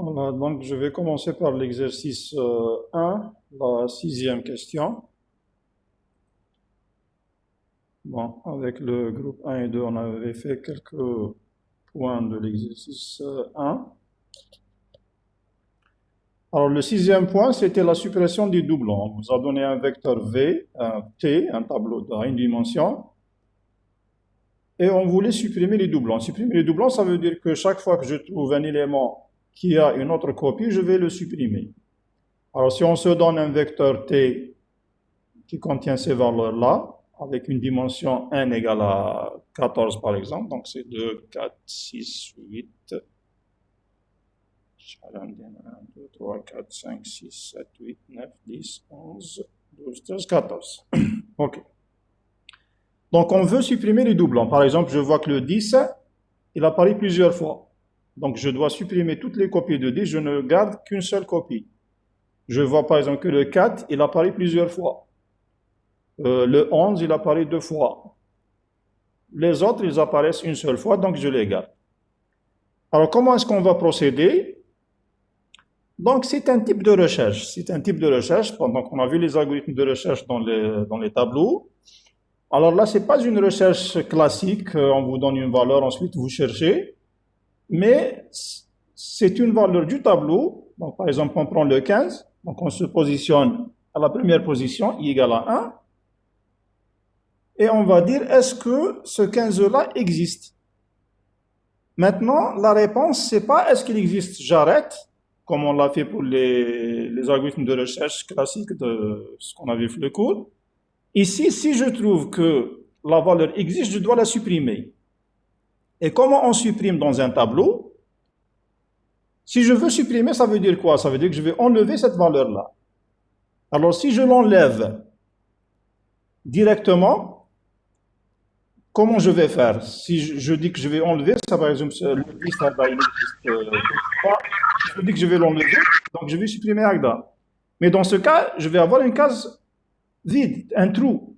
Voilà, donc je vais commencer par l'exercice 1, la sixième question. Bon, avec le groupe 1 et 2, on avait fait quelques points de l'exercice 1. Alors le sixième point, c'était la suppression du doublon. On vous a donné un vecteur V, un T, un tableau à une dimension, et on voulait supprimer les doublons. Supprimer les doublons, ça veut dire que chaque fois que je trouve un élément qui a une autre copie, je vais le supprimer. Alors si on se donne un vecteur T qui contient ces valeurs-là, avec une dimension n égale à 14 par exemple, donc c'est 2, 4, 6, 8, 1, 2, 3, 4, 5, 6, 7, 8, 9, 10, 11, 12, 13, 14. Ok. Donc on veut supprimer les doublons. Par exemple, je vois que le 10, il apparaît plusieurs fois. Donc je dois supprimer toutes les copies de 10, je ne garde qu'une seule copie. Je vois par exemple que le 4, il apparaît plusieurs fois. Le 11, il apparaît 2 fois. Les autres, ils apparaissent une seule fois, donc je les garde. Alors, comment est-ce qu'on va procéder? Donc, c'est un type de recherche. C'est un type de recherche. Donc, on a vu les algorithmes de recherche dans les tableaux. Alors là, ce n'est pas une recherche classique. On vous donne une valeur, ensuite vous cherchez. Mais c'est une valeur du tableau. Donc, par exemple, on prend le 15. Donc, on se positionne à la première position, i égale à 1. Et on va dire, est-ce que ce 15-là existe? Maintenant, la réponse, c'est pas est-ce qu'il existe, j'arrête, comme on l'a fait pour les algorithmes de recherche classiques de ce qu'on avait fait le cours. Ici, si je trouve que la valeur existe, je dois la supprimer. Et comment on supprime dans un tableau? Si je veux supprimer, ça veut dire quoi? Ça veut dire que je vais enlever cette valeur-là. Alors, si je l'enlève directement, comment je vais faire? Si je dis que je vais enlever, ça par exemple, le 10, Agda, il n'existe pas. Je dis que je vais l'enlever, donc je vais supprimer Agda. Mais dans ce cas, je vais avoir une case vide, un trou.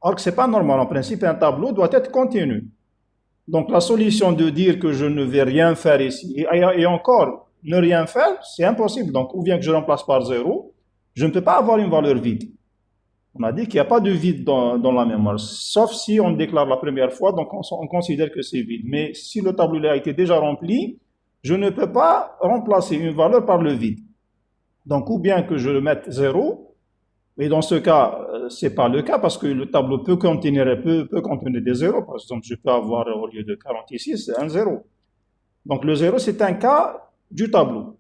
Alors que ce n'est pas normal. En principe, un tableau doit être continu. Donc la solution de dire que je ne vais rien faire ici, et encore, ne rien faire, c'est impossible. Donc, ou bien que je remplace par 0, je ne peux pas avoir une valeur vide. On a dit qu'il n'y a pas de vide dans la mémoire, sauf si on déclare la première fois, donc on considère que c'est vide. Mais si le tableau a été déjà rempli, je ne peux pas remplacer une valeur par le vide. Donc, ou bien que je le mette 0, et dans ce cas, ce n'est pas le cas, parce que le tableau peut contenir des zéros. Par exemple, je peux avoir, au lieu de 46, un 0. Donc, le 0, c'est un cas du tableau.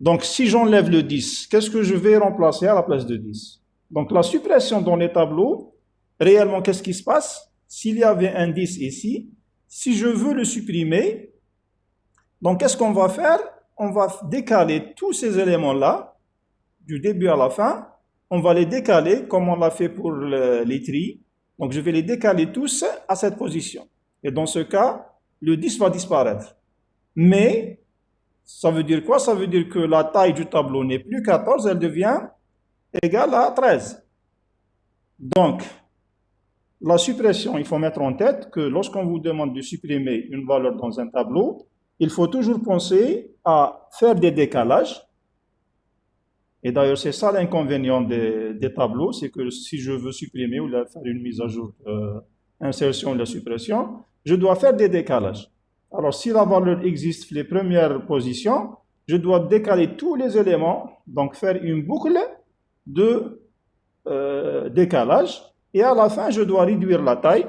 Donc, si j'enlève le 10, qu'est-ce que je vais remplacer à la place de 10? Donc, la suppression dans les tableaux, réellement, qu'est-ce qui se passe? S'il y avait un 10 ici, si je veux le supprimer, donc qu'est-ce qu'on va faire? On va décaler tous ces éléments-là, du début à la fin. On va les décaler, comme on l'a fait pour les tris. Donc, je vais les décaler tous à cette position. Et dans ce cas, le 10 va disparaître. Mais, ça veut dire quoi? Ça veut dire que la taille du tableau n'est plus 14, elle devient égale à 13. Donc, la suppression, il faut mettre en tête que lorsqu'on vous demande de supprimer une valeur dans un tableau, il faut toujours penser à faire des décalages. Et d'ailleurs, c'est ça l'inconvénient des tableaux, c'est que si je veux supprimer ou faire une mise à jour, insertion ou la suppression, je dois faire des décalages. Alors, si la valeur existe les premières positions, je dois décaler tous les éléments, donc faire une boucle de décalage, et à la fin, je dois réduire la taille.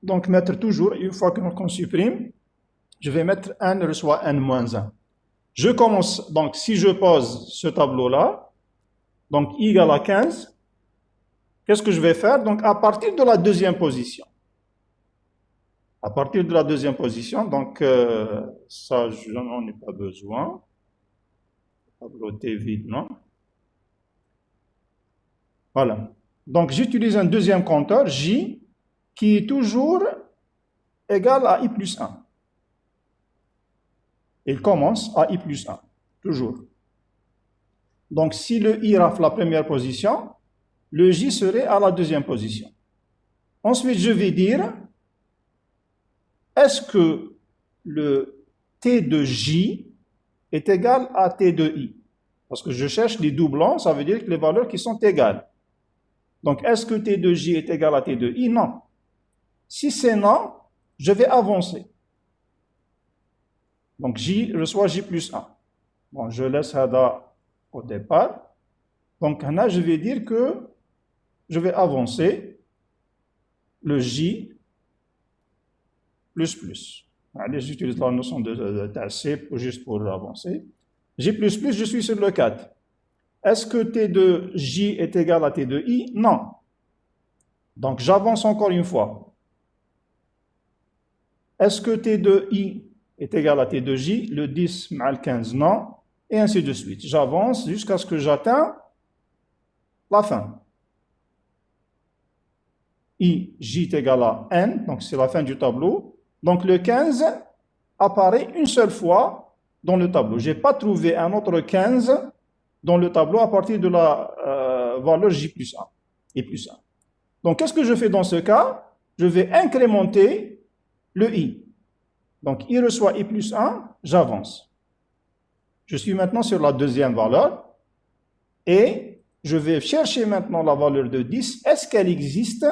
Donc, mettre toujours, une fois qu'on supprime, je vais mettre n reçoit n-1. Je commence, donc si je pose ce tableau-là, donc i égale à 15, qu'est-ce que je vais faire? Donc à partir de la deuxième position. À partir de la deuxième position, donc ça, je n'en ai pas besoin. Tableau T vide, non? Voilà. Donc j'utilise un deuxième compteur, J, qui est toujours égal à i plus 1. Il commence à i plus 1, toujours. Donc, si le i rafle la première position, le j serait à la deuxième position. Ensuite, je vais dire, est-ce que le T de J est égal à T de I. Parce que je cherche les doublons, ça veut dire que les valeurs qui sont égales. Donc, est-ce que T de J est égal à T de I? Non. Si c'est non, je vais avancer. Donc, J reçoit J plus 1. Bon, je laisse Hada au départ. Donc, là, je vais dire que je vais avancer le J plus plus. Allez, j'utilise la notion de C juste pour avancer. J plus plus, je suis sur le 4. Est-ce que T de J est égal à T de I? Non. Donc, j'avance encore une fois. Est-ce que T de I est égal à T de J? Le 10 mal 15, non. Et ainsi de suite. J'avance jusqu'à ce que j'atteins la fin. I, J est égal à N, donc c'est la fin du tableau. Donc, le 15 apparaît une seule fois dans le tableau. Je n'ai pas trouvé un autre 15 dans le tableau à partir de la valeur J plus 1 et plus 1. Donc, qu'est-ce que je fais dans ce cas? Je vais incrémenter le I. Donc, I reçoit I plus 1, j'avance. Je suis maintenant sur la deuxième valeur et je vais chercher maintenant la valeur de 10. Est-ce qu'elle existe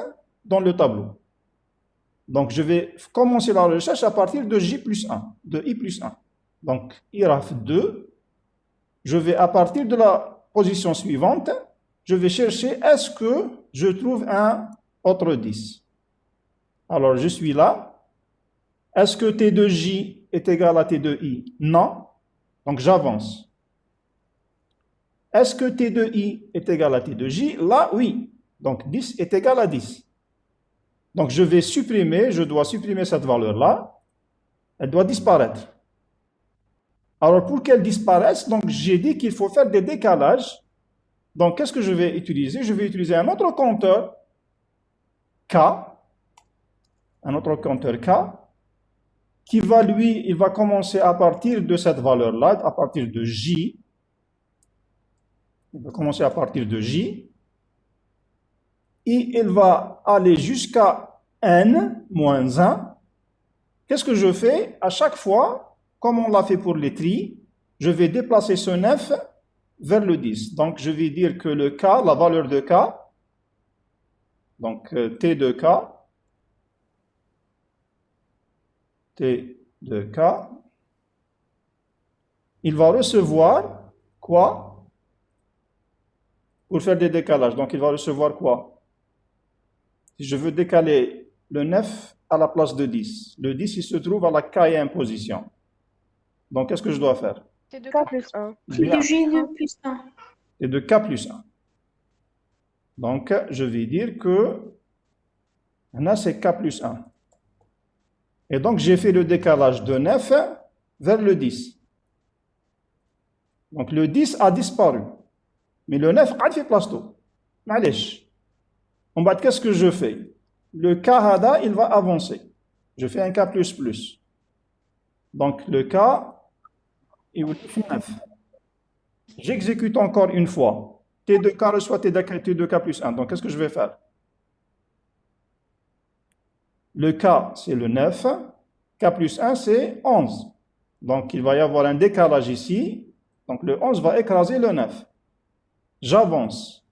dans le tableau? Donc, je vais commencer la recherche à partir de J plus 1, de I plus 1. Donc, IRAF 2, je vais à partir de la position suivante, je vais chercher est-ce que je trouve un autre 10. Alors, je suis là. Est-ce que T de J est égal à T de I? Non. Donc, j'avance. Est-ce que T de I est égal à T de J? Là, oui. Donc, 10 est égal à 10. Donc, je dois supprimer cette valeur-là. Elle doit disparaître. Alors, pour qu'elle disparaisse, donc j'ai dit qu'il faut faire des décalages. Donc, qu'est-ce que je vais utiliser? Je vais utiliser un autre compteur K, qui va, lui, il va commencer à partir de cette valeur-là, à partir de J. Il va commencer à partir de J. Et il va aller jusqu'à N moins 1. Qu'est-ce que je fais? À chaque fois, comme on l'a fait pour les tris, je vais déplacer ce 9 vers le 10. Donc, je vais dire que le K, la valeur de K, donc T de K, il va recevoir quoi? Pour faire des décalages. Donc, il va recevoir quoi? Si je veux décaler le 9 à la place de 10, le 10, il se trouve à la K1 position. Donc, qu'est-ce que je dois faire? T de K plus 1. T de J de plus 1. T de K plus 1. Donc, je vais dire que là, c'est K plus 1. Et donc, j'ai fait le décalage de 9 vers le 10. Donc, le 10 a disparu. Mais le 9 a fait place tout. Malèche. En bas, qu'est-ce que je fais? Le K hada, il va avancer. Je fais un K plus plus. Donc, le K, il fait 9. J'exécute encore une fois. T de K reçoit T de K plus 1. Donc, qu'est-ce que je vais faire? Le K, c'est le 9. K plus 1, c'est 11. Donc, il va y avoir un décalage ici. Donc, le 11 va écraser le 9. J'avance.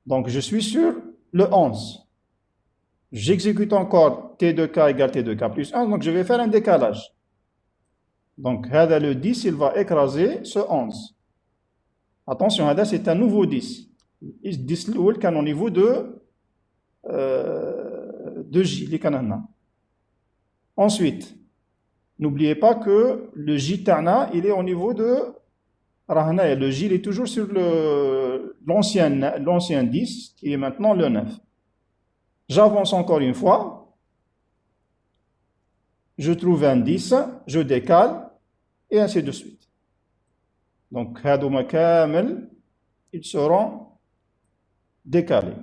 Donc, je suis sur le 11. J'exécute encore T de K égale T de K plus 1. Donc, je vais faire un décalage. Donc, le 10, il va écraser ce 11. Attention, c'est un nouveau 10. 10 qui est au niveau de J. Ensuite, n'oubliez pas que le J Tana, il est au niveau de Rahna. Et le J, il est toujours sur l'ancien 10, qui est maintenant le 9. J'avance encore une fois. Je trouve un 10, je décale, et ainsi de suite. Donc, ils seront décalés.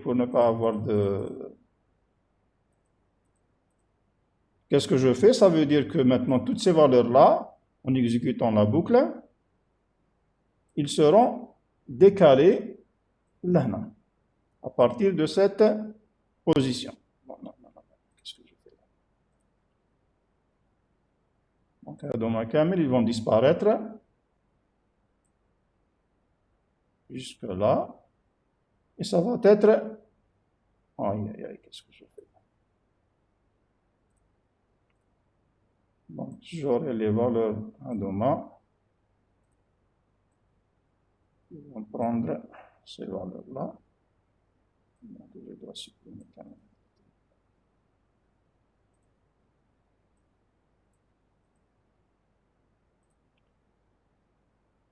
Pour ne pas avoir de... Qu'est-ce que je fais? Ça veut dire que maintenant, toutes ces valeurs-là, en exécutant la boucle, ils seront décalés là, à partir de cette position. Donc, هادوما كامل, ils vont disparaître jusque là. Et ça va être... Aïe, aïe, aïe, qu'est-ce que je fais? Donc, j'aurai les valeurs hádóma. Ils vont prendre ces valeurs-là. Donc, je dois supprimer quand même.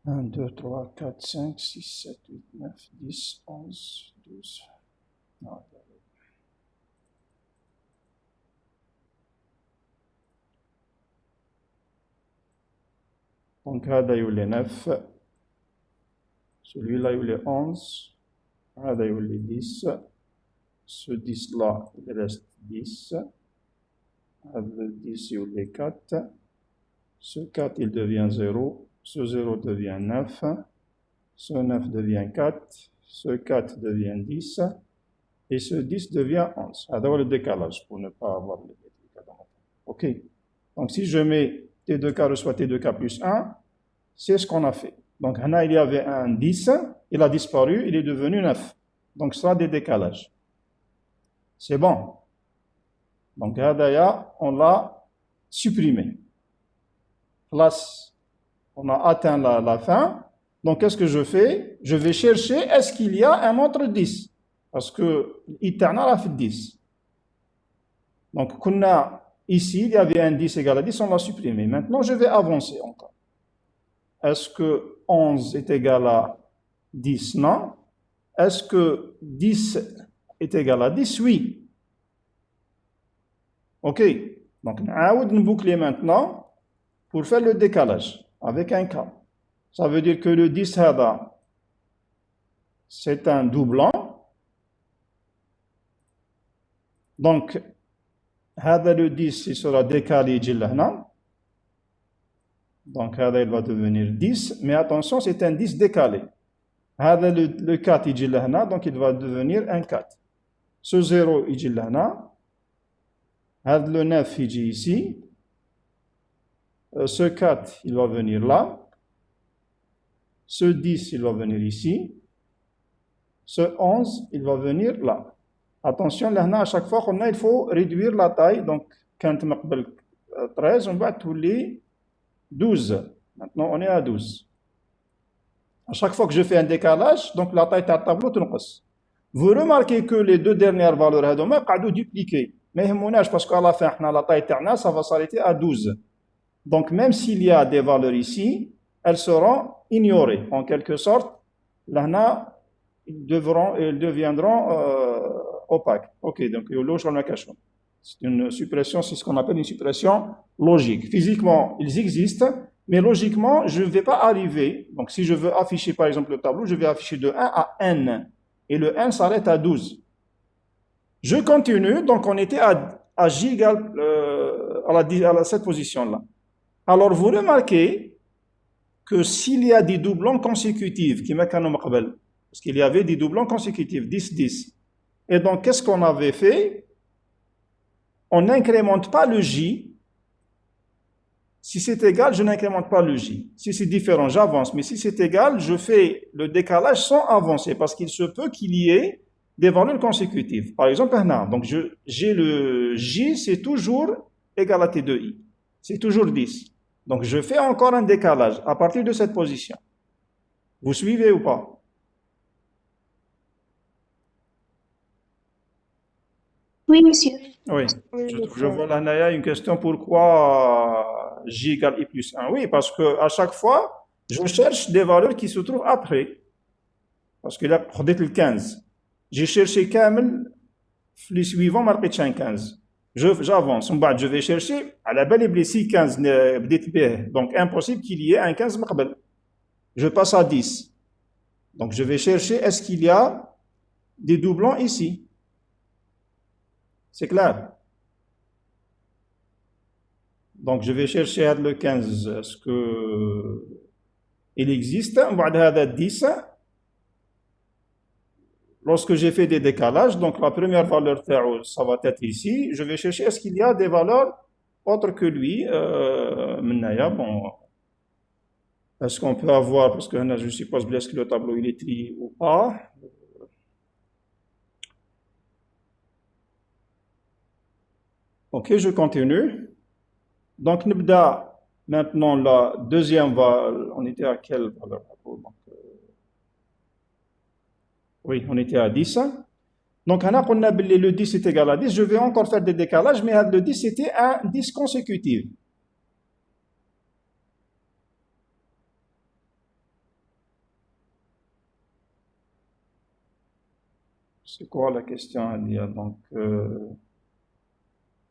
1, 2, 3, 4, 5, 6, 7, 8, 9, 10, 11, 12. Non, donc, هذا يولي 9. Celui-là, il est 11. هذا يولي 10. Ce 10-là, il reste 10. هذا 10 يولي 4. Ce 4, il devient 0. Ce 0 devient 9. Ce 9 devient 4. Ce 4 devient 10. Et ce 10 devient 11. Alors le décalage pour ne pas avoir le décalage. OK. Donc si je mets T2K reçoit T2K plus 1, c'est ce qu'on a fait. Donc là, il y avait un 10, il a disparu, il est devenu 9. Donc ça a des décalages. C'est bon. Donc Hadaya, on l'a supprimé. Place, on a atteint la fin. Donc qu'est-ce que je fais? Je vais chercher, est-ce qu'il y a un autre 10? Parce que Itana a fait 10. Donc ici, il y avait un 10 égal à 10, on l'a supprimé. Maintenant, je vais avancer encore. Est-ce que 11 est égal à 10? Non. Est-ce que 10 est égal à 10? Oui. OK. Donc, on va boucler maintenant pour faire le décalage avec un cas. Ça veut dire que le 10 c'est un doublant. Donc, le 10 il sera décalé. Donc, il va devenir 10. Mais attention, c'est un 10 décalé. Le 4 donc il va devenir un 4. Ce 0 le 9 ici. Ce 4 il va venir là. Ce 10 il va venir ici. Ce 11 il va venir là. Attention, là, à chaque fois il faut réduire la taille. Donc, quand on a 13, on va tous les 12. Maintenant, on est à 12. À chaque fois que je fais un décalage, donc la taille du tableau تنقص. Vous remarquez que les deux dernières valeurs هذوما قاعدوا dupliquer. ما يهموناش parce qu'à la fin, la taille تاعنا ça va s'arrêter à 12. Donc, même s'il y a des valeurs ici, elles seront ignorées. En quelque sorte, là, ils deviendront opaques. OK, donc c'est une suppression, c'est ce qu'on appelle une suppression logique. Physiquement, ils existent, mais logiquement, je ne vais pas arriver. Donc, si je veux afficher, par exemple, le tableau, je vais afficher de 1 à n. Et le n s'arrête à 12. Je continue, donc on était à j égale à cette position-là. Alors, vous remarquez que s'il y a des doublons consécutifs, parce qu'il y avait des doublons consécutifs, 10, 10. Et donc, qu'est-ce qu'on avait fait? On n'incrémente pas le j. Si c'est égal, je n'incrémente pas le j. Si c'est différent, j'avance. Mais si c'est égal, je fais le décalage sans avancer, parce qu'il se peut qu'il y ait des valeurs consécutives. Par exemple, donc j'ai le j, c'est toujours égal à t de i. C'est toujours 10. Donc je fais encore un décalage à partir de cette position. Vous suivez ou pas? Oui, monsieur. Oui. Je vois là une question, pourquoi j égale i plus 1? Oui, parce que à chaque fois, je cherche des valeurs qui se trouvent après. Parce que là, peut-être le 15. J'ai cherché Kamel, les suivants, marqué 15. J'avance. Je vais chercher, à la belle et si 15, donc impossible qu'il y ait un 15 maqbel. Je passe à 10. Donc je vais chercher, est-ce qu'il y a des doublons ici? C'est clair. Donc je vais chercher le 15. Est-ce que il existe? On va 10. Lorsque j'ai fait des décalages, donc la première valeur, ça va être ici. Je vais chercher, est-ce qu'il y a des valeurs autre que lui. Bon, est-ce qu'on peut avoir, parce que je suppose bien que le tableau il est trié ou pas. Ok, je continue. Donc, نبدأ maintenant la deuxième valeur. On était à quelle valeur? Oui, on était à 10. Donc, on a le 10 est égal à 10. Je vais encore faire des décalages, mais le 10 c'était un 10 consécutif. C'est quoi la question à dire? Donc,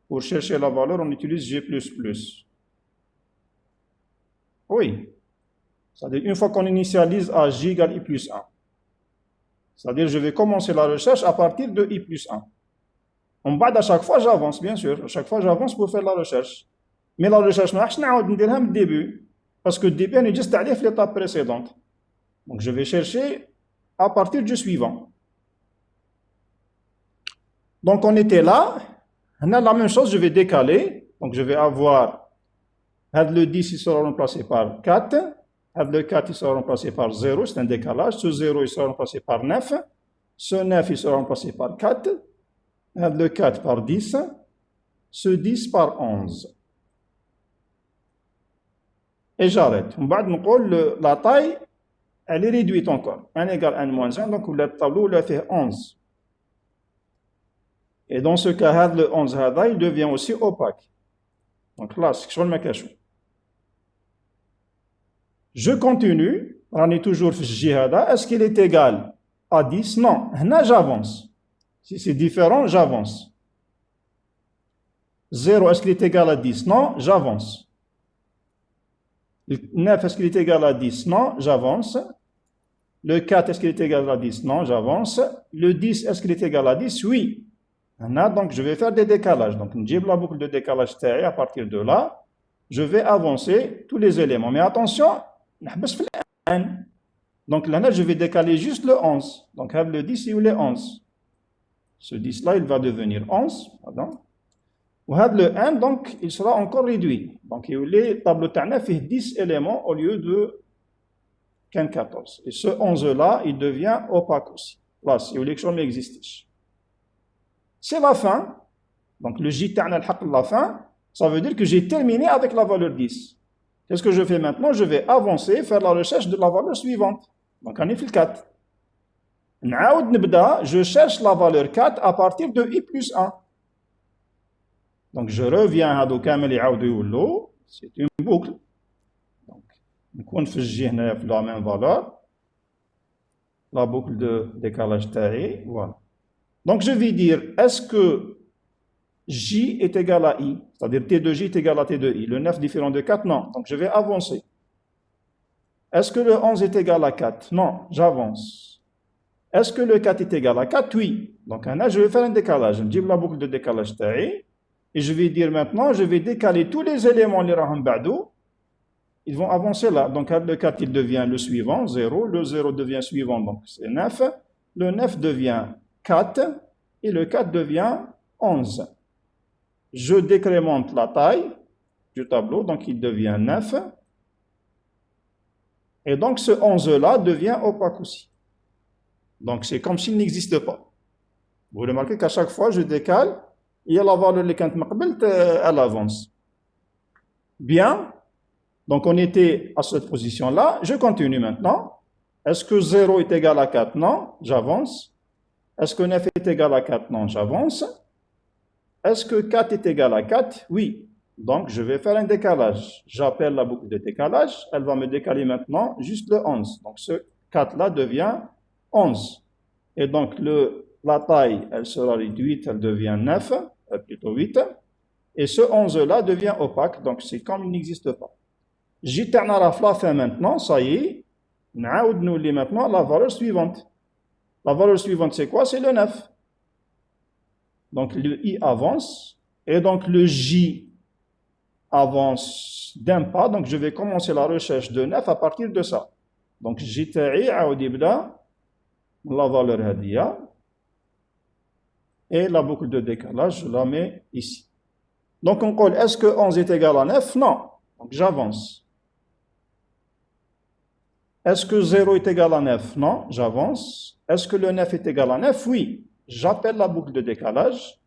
pour chercher la valeur, on utilise G++. Oui. C'est-à-dire, une fois qu'on initialise à J égale I plus 1. C'est-à-dire, je vais commencer la recherche à partir de I plus 1. En bas, à chaque fois, j'avance, bien sûr. À chaque fois, j'avance pour faire la recherche. Mais la recherche, je vais faire au début. Parce que le début, on est juste allé à l'étape précédente. Donc, je vais chercher à partir du suivant. Donc, on était là. On a la même chose, je vais décaler. Donc, je vais avoir le 10, il sera remplacé par 4. Le 4, il sera remplacé par 0, c'est un décalage. Ce 0, il sera remplacé par 9. Ce 9, il sera remplacé par 4. Le 4 par 10. Ce 10 par 11. Et j'arrête. La taille, elle est réduite encore. 1 égale 1 moins 1, donc le tableau il fait 11. Et dans ce cas, le 11, il devient aussi opaque. Donc là, c'est sur le macachu. Je continue. On est toujours jihada. Est-ce qu'il est égal à 10? Non. Là, j'avance. Si c'est différent, j'avance. 0, est-ce qu'il est égal à 10? Non, j'avance. 9, est-ce qu'il est égal à 10? Non, j'avance. Le 4, est-ce qu'il est égal à 10? Non, j'avance. Le 10, est-ce qu'il est égal à 10? Oui. Là, donc, je vais faire des décalages. Donc, j'ai la boucle de décalage à partir de là. Je vais avancer tous les éléments. Mais attention, donc là, je vais décaler juste le 11. Donc, le 10, il est 11. Ce 10-là, il va devenir 11. Pardon. Le 1, donc, il sera encore réduit. Donc, le tableau TANA fait 10 éléments au lieu de 14. Et ce 11-là, il devient opaque aussi. Là, c'est l'élection existe. C'est la fin. Donc, le J TANA, la fin, ça veut dire que j'ai terminé avec la valeur 10. Qu'est-ce que je fais maintenant? Je vais avancer, faire la recherche de la valeur suivante. Donc, on est fait le 4. Je cherche la valeur 4 à partir de I plus 1. Donc, je reviens à c'est une boucle. Donc, on fait la même valeur. La boucle de décalage taillé. Voilà. Donc, je vais dire, est-ce que J est égal à I? C'est-à-dire T de J est égal à T de I. Le 9 différent de 4? Non. Donc, je vais avancer. Est-ce que le 11 est égal à 4? Non. J'avance. Est-ce que le 4 est égal à 4? Oui. Donc, là, je vais faire un décalage. Je dis la boucle de décalage taillé. Et je vais dire maintenant, je vais décaler tous les éléments les raham ba'dou. Ils vont avancer là. Donc, le 4, il devient le suivant, 0. Le 0 devient suivant, donc c'est 9. Le 9 devient 4. Et le 4 devient 11. Je décrémente la taille du tableau, donc il devient 9. Et donc, ce 11-là devient opaque aussi. Donc, c'est comme s'il n'existe pas. Vous remarquez qu'à chaque fois, je décale, il y a la valeur elle avance. Bien. Donc, on était à cette position-là. Je continue maintenant. Est-ce que 0 est égal à 4? Non. J'avance. Est-ce que 9 est égal à 4? Non. J'avance. Est-ce que 4 est égal à 4? Oui. Donc, je vais faire un décalage. J'appelle la boucle de décalage. Elle va me décaler maintenant juste le 11. Donc, ce 4-là devient 11. Et donc, la taille, elle sera réduite, elle devient 9, plutôt 8. Et ce 11-là devient opaque, donc c'est comme il n'existe pas. J'éterne à la fin maintenant, ça y est. Nous lit maintenant la valeur suivante. La valeur suivante, c'est quoi? C'est le 9. Donc, le I avance. Et donc, le J avance d'un pas. Donc, je vais commencer la recherche de 9 à partir de ça. Donc, j'éterne à la valeur hadia. Et la boucle de décalage, je la mets ici. Donc on dit, est-ce que 11 est égal à 9? Non. Donc j'avance. Est-ce que 0 est égal à 9? Non, j'avance. Est-ce que le 9 est égal à 9? Oui. J'appelle la boucle de décalage.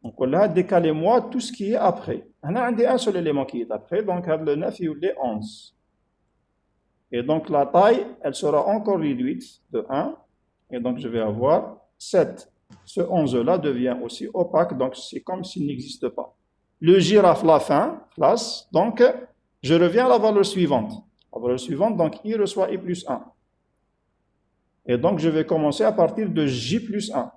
Donc là, décalez-moi tout ce qui est après. On a un seul élément qui est après, donc le 9 il est 11. Et donc la taille, elle sera encore réduite de 1. Et donc je vais avoir 7. Ce 11-là devient aussi opaque, donc c'est comme s'il n'existe pas. Le girafe, la fin, classe, donc je reviens à la valeur suivante. La valeur suivante, donc I reçoit I plus 1. Et donc je vais commencer à partir de J plus 1.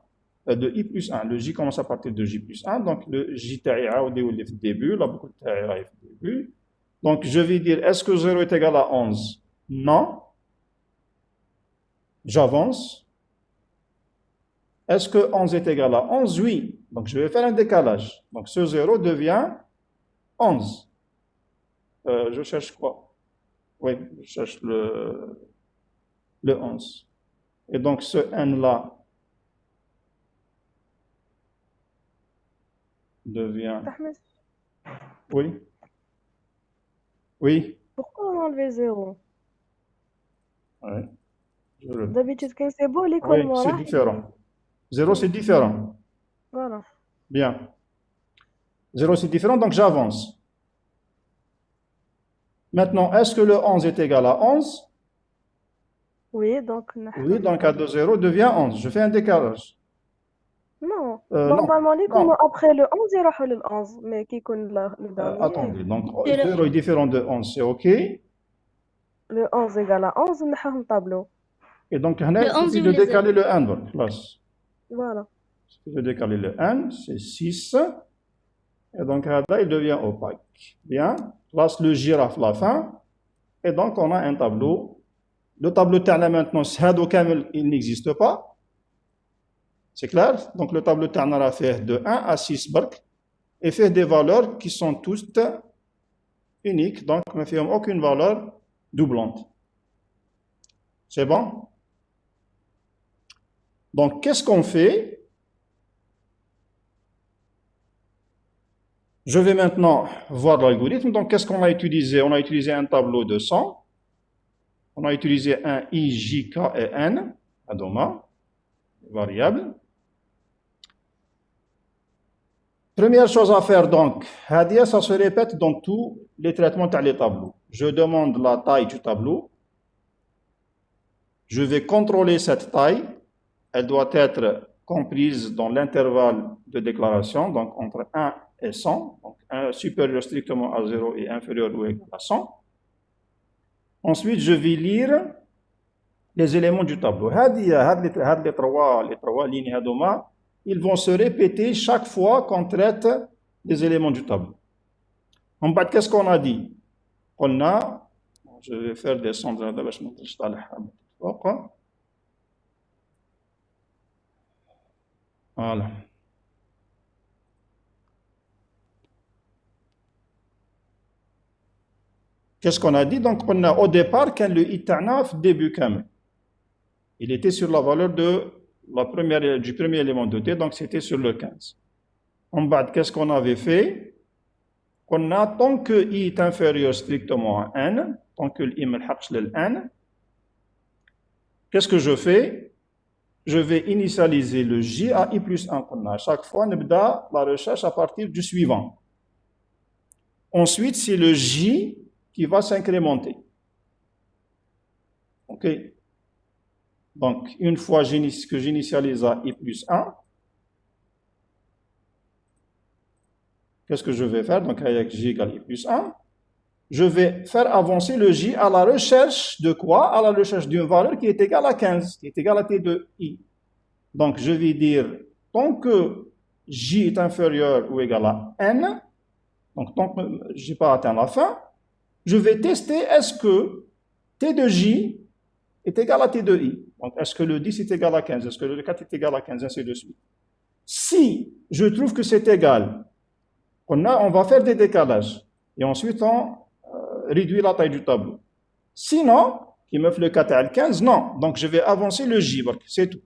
De I plus 1. Le J commence à partir de J plus 1. Donc le J taïa au début, la boucle taïa au début. Donc je vais dire, est-ce que 0 est égal à 11? Non. J'avance. Est-ce que 11 est égal à 11? Oui. Donc je vais faire un décalage. Donc ce 0 devient 11. Je cherche quoi? Oui, je cherche le 11. Et donc ce n-là devient... Ahmed, Oui. Oui. pourquoi on a enlevé 0? Oui. D'habitude, quand c'est beau, les Oui, cols c'est différent. 0, c'est différent. Voilà. Bien. 0, c'est différent, donc j'avance. Maintenant, est-ce que le 11 est égal à 11? Oui, donc. Oui, donc à 2, 0 devient 11. Je fais un décalage. Non. Non. Normalement, les Non. cols après le 11, il y le 11. Mais qui connaît le dernier? Attendez, donc 0 est différent de 11, c'est OK. Le 11 égale à 11, on a un tableau. Et donc, il suffit de décaler le 1. Donc, classe. Voilà. Il suffit de décaler le 1, c'est 6. Et donc, là, il devient opaque. Bien. Place le girafe la fin. Et donc, on a un tableau. Le tableau Tana maintenant, il n'existe pas. C'est clair? Donc, le tableau Tana fait de 1 à 6 barques et fait des valeurs qui sont toutes uniques. Donc, on ne fait aucune valeur doublante. C'est bon? Donc, qu'est-ce qu'on fait? Je vais maintenant voir l'algorithme. Donc, qu'est-ce qu'on a utilisé? On a utilisé un tableau de 100. On a utilisé un I, J, K et N, Adoma, variable. Première chose à faire, donc, Hadia, ça se répète dans tous les traitements des tableaux. Je demande la taille du tableau. Je vais contrôler cette taille. Elle doit être comprise dans l'intervalle de déclaration, donc entre 1 et 100, donc 1 supérieur strictement à 0 et inférieur ou égal à 100. Ensuite, je vais lire les éléments du tableau. Les trois lignes, ils vont se répéter chaque fois qu'on traite les éléments du tableau. En bas, qu'est-ce qu'on a dit? On a, je vais faire descendre. Voilà. Qu'est-ce qu'on a dit? Donc, on a au départ, quand le itanaf début kamel, il était sur la valeur du premier élément de t, donc c'était sur le 15. En bas, qu'est-ce qu'on avait fait? On a, tant que i est inférieur strictement à n, tant que l'i m'alhaqsh lil n, qu'est-ce que je fais? Je vais initialiser le j à i plus 1. À chaque fois, on la recherche à partir du suivant. Ensuite, c'est le j qui va s'incrémenter. OK. Donc, une fois que j'initialise à i plus 1, qu'est-ce que je vais faire? Donc, avec j égale i plus 1, je vais faire avancer le j à la recherche de quoi? À la recherche d'une valeur qui est égale à 15, qui est égale à t de i. Donc, je vais dire, tant que j est inférieur ou égal à n, donc tant que je n'ai pas atteint la fin, je vais tester est-ce que t de j est égal à t de i. Donc, est-ce que le 10 est égal à 15? Est-ce que le 4 est égal à 15? Ainsi de suite. Si je trouve que c'est égal, on va faire des décalages. Et ensuite, on réduit la taille du tableau. Sinon, qui me fait le 4 à 15, non. Donc, je vais avancer le j, c'est tout.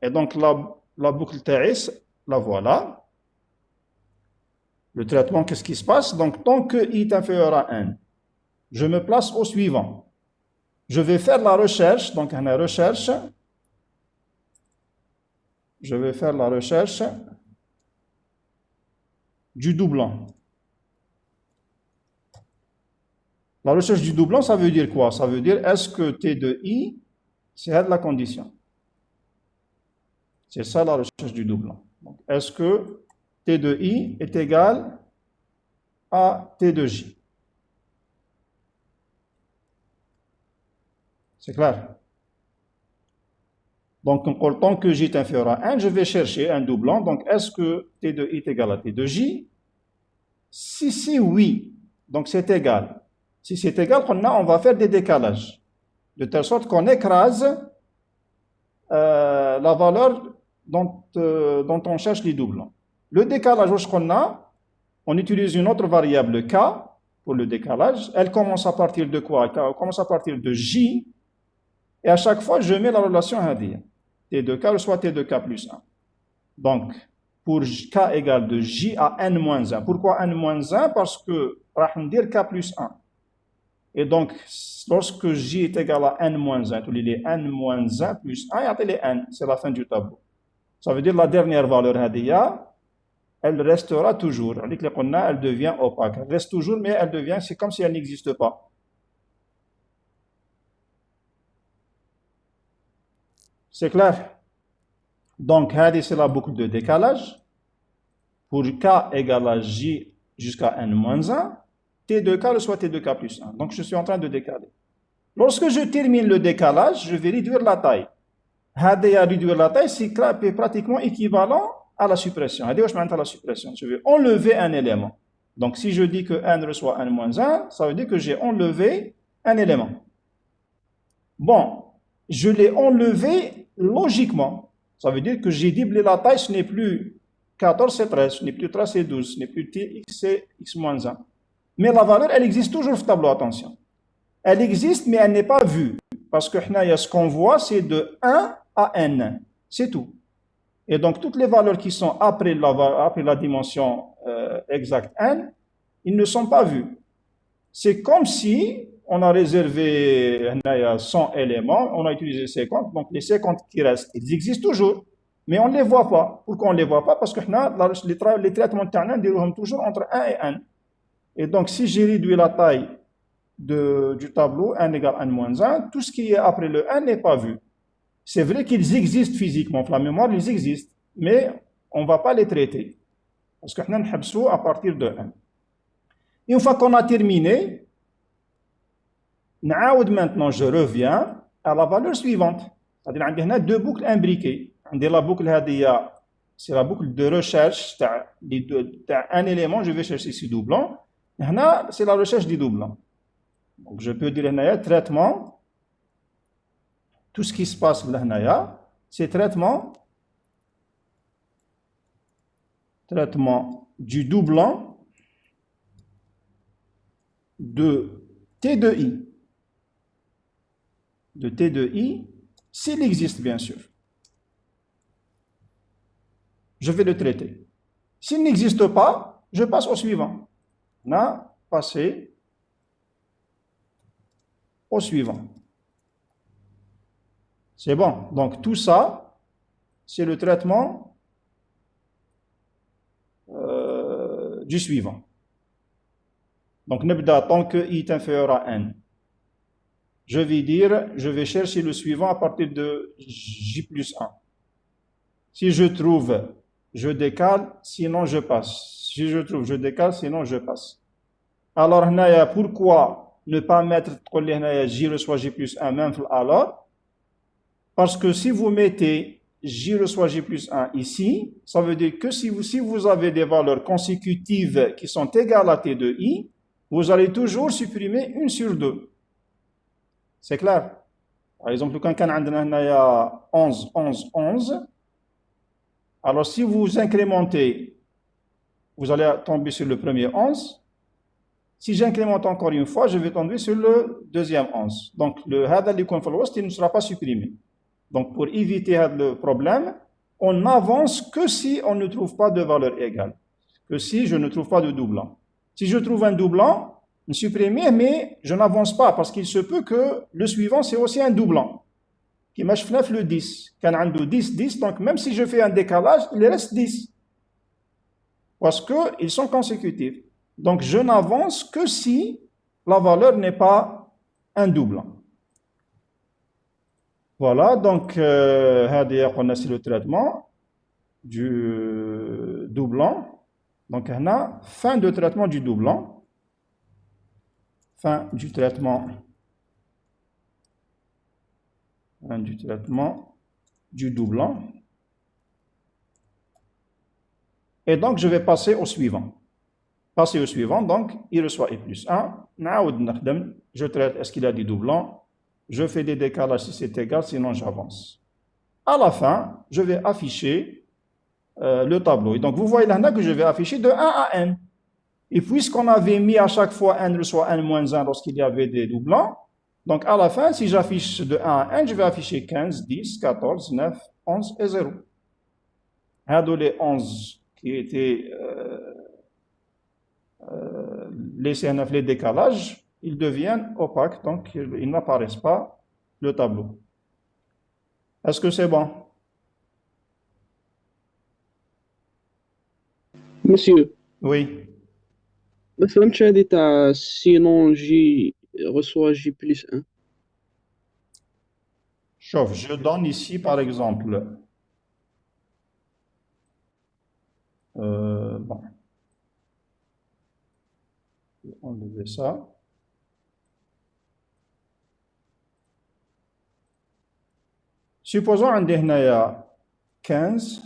Et donc, la boucle TS, la voilà. Le traitement, qu'est-ce qui se passe? Donc, tant que i est inférieur à n, je me place au suivant. Je vais faire la recherche, donc on a recherche. Je vais faire la recherche du doublant. La recherche du doublant, ça veut dire quoi? Ça veut dire, est-ce que t de i, c'est la condition? C'est ça la recherche du doublant. Est-ce que t de i est égal à t de j? C'est clair? Donc, tant que j est inférieur à 1, je vais chercher un doublant. Donc, est-ce que t de i est égal à t de j? Si oui, donc c'est égal. Si c'est égal, on va faire des décalages. De telle sorte qu'on écrase la valeur dont on cherche les doublants. Le décalage, on utilise une autre variable k pour le décalage. Elle commence à partir de quoi? Elle commence à partir de j. Et à chaque fois, je mets la relation hadia. T de k soit T de k plus 1. Donc, pour k égale de j à n-1. Pourquoi n-1? Parce que, on va dire k plus 1. Et donc, lorsque j est égal à n-1, tous les n-1 plus 1, il y a les n. C'est la fin du tableau. Ça veut dire la dernière valeur hadia, elle restera toujours. Elle devient opaque. Elle reste toujours, mais elle devient, c'est comme si elle n'existe pas. C'est clair? Donc, c'est la boucle de décalage. Pour k égale à j jusqu'à n-1, t de k soit t de k plus 1. Donc, je suis en train de décaler. Lorsque je termine le décalage, je vais réduire la taille. Réduire la taille, c'est pratiquement équivalent à la suppression. Je vais enlever un élément. Donc, si je dis que n reçoit n-1, ça veut dire que j'ai enlevé un élément. Bon, je l'ai enlevé logiquement. Ça veut dire que j'ai doublé la taille, ce n'est plus 14, c'est 13, ce n'est plus 13, c'est 12, ce n'est plus t, x, c'est x-1. Mais la valeur, elle existe toujours au tableau, attention. Elle existe, mais elle n'est pas vue. Parce que ce qu'on voit, c'est de 1 à n. C'est tout. Et donc, toutes les valeurs qui sont après la dimension exacte n, ils ne sont pas vues. C'est comme si on a réservé 100 éléments, on a utilisé 50, donc les 50 qui restent, ils existent toujours, mais on ne les voit pas. Pourquoi on ne les voit pas? Parce que les traitements de toujours entre 1 et n. Et donc, si j'ai réduit la taille du tableau, n égale n-1, tout ce qui est après le n n'est pas vu. C'est vrai qu'ils existent physiquement, la mémoire, ils existent, mais on ne va pas les traiter. Parce que nous à partir de n. Une fois qu'on a terminé, maintenant je reviens à la valeur suivante. C'est-à-dire qu'on a deux boucles imbriquées. La boucle hadia, c'est la boucle de recherche d'un élément, je vais chercher ce doublant. C'est la recherche du doublant. Donc je peux dire traitement, tout ce qui se passe là, c'est traitement du doublant de T de I. De T de I, s'il existe bien sûr. Je vais le traiter. S'il n'existe pas, je passe au suivant. On a passé au suivant. C'est bon. Donc tout ça, c'est le traitement du suivant. Donc tant que i est inférieur à n, je vais chercher le suivant à partir de j plus 1. Si je trouve, je décale, sinon je passe. Si je trouve, je décale, sinon je passe. Alors, pourquoi ne pas mettre j reçoit j plus 1 même alors? Parce que si vous mettez j reçoit j plus 1 ici, ça veut dire que si vous avez des valeurs consécutives qui sont égales à t de i, vous allez toujours supprimer une sur deux. C'est clair? Par exemple, quand on a 11, 11, 11, alors si vous incrémentez, vous allez tomber sur le premier 11. Si j'incrémente encore une fois, je vais tomber sur le deuxième 11. Donc, le hadal du contrôle il ne sera pas supprimé. Donc, pour éviter le problème, on n'avance que si on ne trouve pas de valeur égale. que si je ne trouve pas de doublant. Si je trouve un doublant, je supprime, mais je n'avance pas parce qu'il se peut que le suivant, c'est aussi un doublant. Qui marche le 10. Quand on a 10, 10, donc même si je fais un décalage, il reste 10. Parce qu'ils sont consécutifs. Donc je n'avance que si la valeur n'est pas un doublant. Voilà, donc c'est le traitement du doublant. Donc on a fin de traitement du doublant. Fin du traitement du doublant. Et donc je vais passer au suivant. Passer au suivant, donc il reçoit I plus 1. Je traite, est-ce qu'il a des doublants? Je fais des décalages si c'est égal, sinon j'avance. À la fin, je vais afficher le tableau. Et donc vous voyez là que je vais afficher de 1 à n. Et puisqu'on avait mis à chaque fois n reçoit n moins 1 lorsqu'il y avait des doublants, donc à la fin, si j'affiche de 1 à n, je vais afficher 15, 10, 14, 9, 11 et 0. Les 11 qui étaient laissés à les décalages, ils deviennent opaques, donc ils n'apparaissent pas le tableau. Est-ce que c'est bon? Monsieur, Oui. ما فهمتش هذه تاع sinon J reçoit J plus 1. Chauffe, je donne ici par exemple, bon, je vais enlever ça. Supposons عندي هنايا 15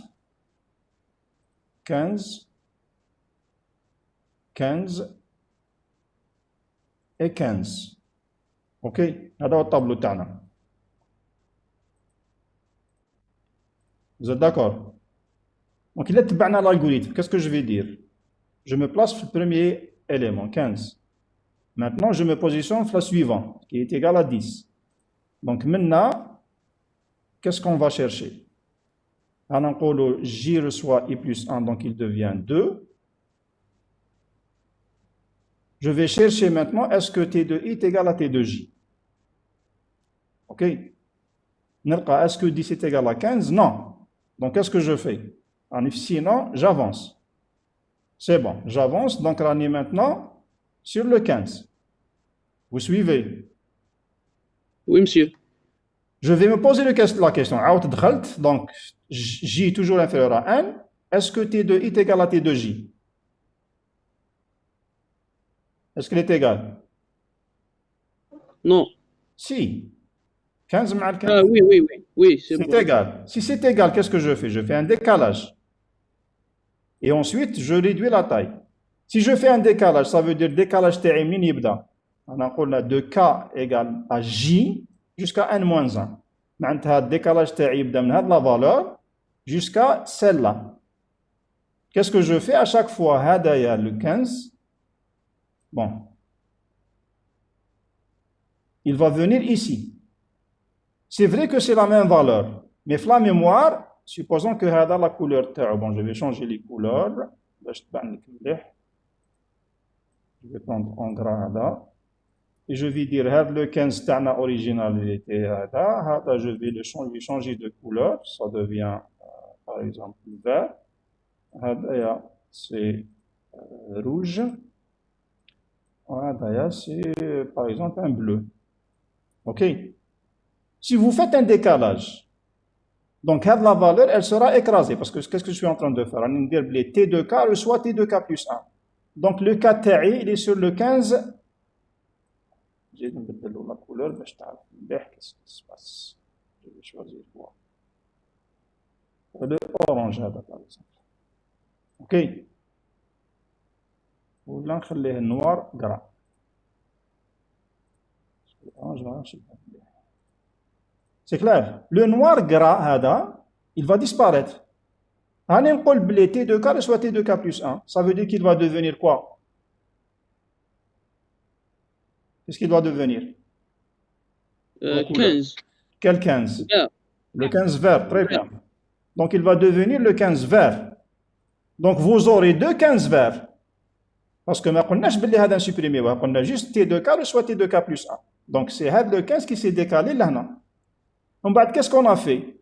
et 15. Ok, هذا هو الطابلو تاعنا. Vous êtes d'accord? Donc il est تبعنا l'algorithme. Qu'est-ce que je vais dire? Je me place sur le premier élément, 15. Maintenant, je me positionne sur le suivant, qui est égal à 10. Donc maintenant, qu'est-ce qu'on va chercher? J reçoit I plus 1, donc il devient 2. Je vais chercher maintenant, est-ce que T de I est égal à T de J? Ok? Est-ce que 10 est égal à 15? Non. Donc qu'est-ce que je fais? Sinon, j'avance. C'est bon, j'avance, donc on est maintenant sur le 15. Vous suivez? Oui, monsieur. Je vais me poser la question. Donc, J est toujours inférieur à n. Est-ce que T de I est égal à T de J? Est-ce qu'il est égal? Non. Si. 15 مع 15. Ah oui, oui, oui. Oui, c'est C'est bon. égal. Si c'est égal, qu'est-ce que je fais? Je fais un décalage. Et ensuite, je réduis la taille. Si je fais un décalage, ça veut dire décalage تاعي منين يبدا؟ أنا نقول de K égale à J jusqu'à n-1. معناتها الديكالاج تاعي يبدا من هاد la valeur jusqu'à celle-là. Qu'est-ce que je fais à chaque fois? هدايا le 15. Bon. Il va venir ici. C'est vrai que c'est la même valeur, mais la mémoire, supposons que هذا la couleur تاعو. Bon, je vais changer les couleurs. Je vais prendre en gras هذا. Et je vais dire le 15 تاعنا original il était هذا. Je vais le changer de couleur. Ça devient par exemple vert. هذا c'est rouge. هذا c'est par exemple un bleu. Ok? Si vous faites un décalage, donc la valeur, elle sera écrasée. Parce que qu'est-ce que je suis en train de faire? On va dire les T de K reçoit T de K plus 1. Donc le K ta'i, il est sur le 15. J'ai de la couleur, qu'est-ce qui se passe? Je vais choisir quoi? Le orange, par exemple. Ok? Ou là, on va noir, gras. C'est clair. Le noir gras, il va disparaître. T de K soit T de K plus 1. Ça veut dire qu'il va devenir quoi? Qu'est-ce qu'il va devenir? 15. Quel 15? Yeah. Le 15 vert, très bien. Donc il va devenir le 15 vert. Donc vous aurez deux 15 verts. Parce que ما قلناش باللي هذا نسوبريميوه, قلنا juste T2K reçoit T2K plus 1. Donc c'est هذا le 15 qui s'est décalé لهنا. En bas, qu'est-ce qu'on a fait?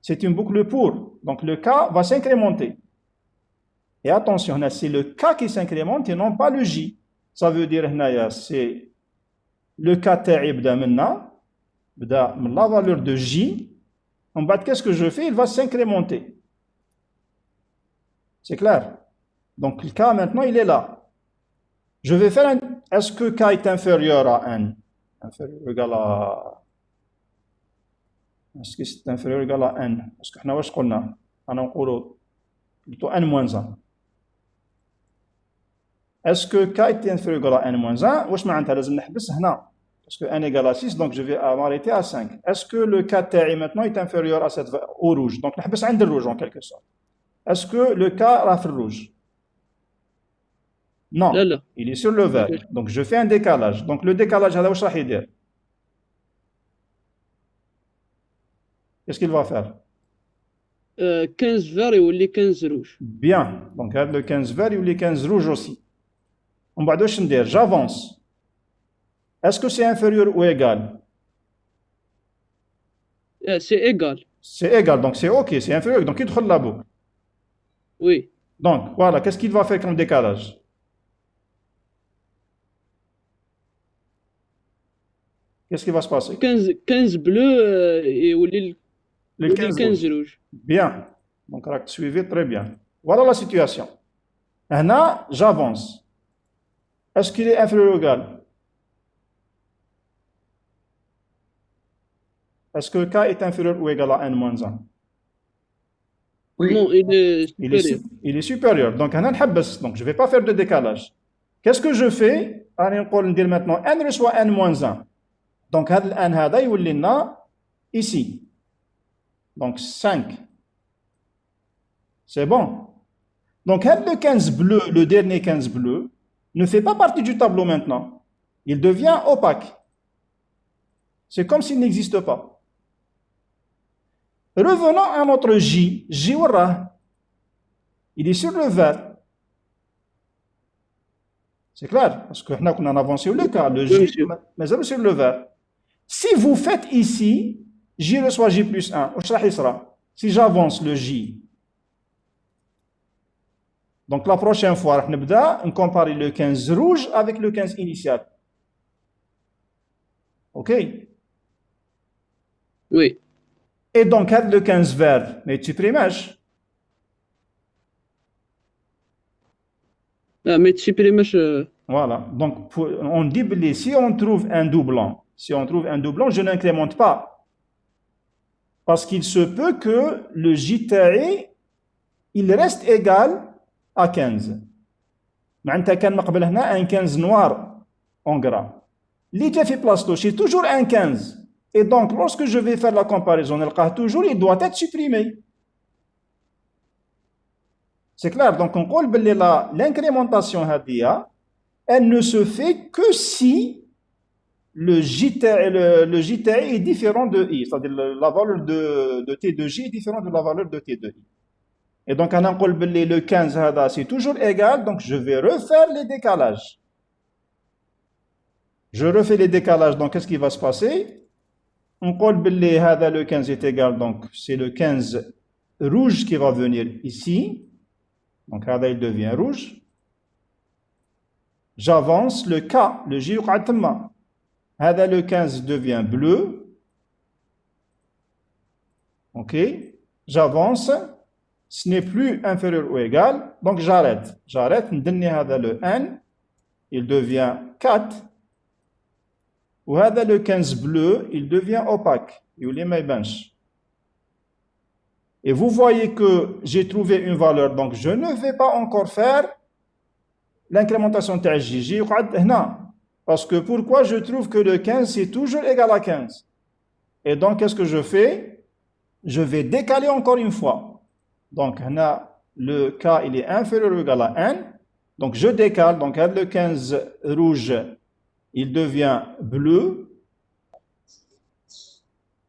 C'est une boucle pour. Donc le K va s'incrémenter. Et attention, c'est le K qui s'incrémente et non pas le J. Ça veut dire c'est le K تاعي بدا من la valeur de J. En bas, qu'est-ce que je fais? Il va s'incrémenter. C'est clair? Donc le K maintenant, il est là. Je vais faire un... Est-ce que K est inférieur à N? Inférieur ou égal à... Est-ce que c'est inférieur ou égal à N? Parce que nous avons dit, on a plutôt N moins 1. Est-ce que K est inférieur ou égal à N moins 1? Ou est-ce que je vais parce que N égale à 6, donc je vais m'arrêter à 5. Est-ce que le K maintenant est inférieur à cette, au rouge? Donc, je vais rouge en quelque sorte. Est-ce que le K a fait rouge? Non, لا لا il est sur le vert. Donc, je fais un décalage. Donc, le décalage, qu'est-ce qu'il va faire? 15 فار يولي 15 روج. Bien. Donc, le 15 vert, il y a le 15 rouge aussi. On va dire, j'avance. Est-ce que c'est inférieur ou égal? سي ايغال. C'est égal, donc c'est OK, c'est inférieur. Donc, il trouve la boucle. وي Donc, voilà, qu'est-ce qu'il va faire comme décalage? Qu'est-ce qui va se passer? 15 بلو يولي Le يولي 15 15 rouge. روج. Bien. Donc, suivez très bien. Voilà la situation. Maintenant, j'avance. Est-ce qu'il est inférieur ou égal? Est-ce que K est inférieur ou égal à N-1? Oui. Non, il est supérieur. Il est supérieur. Donc, donc je ne vais pas faire de décalage. Qu'est-ce que je fais? On va dire maintenant N reçoit N-1. Donc, N هذا يولي لنا ici. Donc, 5. C'est bon. Donc, le 15 bleu, le dernier 15 bleu, ne fait pas partie du tableau maintenant. Il devient opaque. C'est comme s'il n'existe pas. Revenons à notre J. J, il est sur le vert. C'est clair? Parce que nous avons avancé le cas. Le J, mais c'est sur le vert. Si vous faites ici, J reçoit J plus 1. Si j'avance le J. Donc la prochaine fois, on compare le 15 rouge avec le 15 initial. OK? Oui. Et donc, le 15 vert, mais tu primages. ما تسيبريماش. Voilà. Donc, on dit, si on trouve un doublant, je n'incrémente pas. Parce qu'il se peut que le JTE, il reste égal à 15. معناتها كان مقبل هنا un 15 noir en gras. اللي جا في بلاصتو c'est toujours un 15. Et donc, lorsque je vais faire la comparaison, toujours, il doit être supprimé. C'est clair. Donc, on dit que l'incrémentation, elle ne se fait que si le JTE est différent de I. C'est-à-dire la valeur de T de J est différente de la valeur de T de I. Et donc, on dit que le 15, c'est toujours égal. Donc, je vais refaire les décalages. Je refais les décalages. Donc, qu'est-ce qui va se passer? On dit que le 15 est égal, donc c'est le 15 rouge qui va venir ici. Donc, il devient rouge. J'avance le K, le J, le 15 devient bleu. OK. J'avance. Ce n'est plus inférieur ou égal. Donc, j'arrête. J'arrête. Le N. Il devient 4. Ou le 15 bleu, il devient opaque. Et vous voyez que j'ai trouvé une valeur, donc je ne vais pas encore faire l'incrémentation de J. Parce que pourquoi je trouve que le 15 c'est toujours égal à 15? Et donc qu'est-ce que je fais? Je vais décaler encore une fois. Donc le K il est inférieur ou égal à N. Donc je décale, donc le 15 rouge il devient bleu.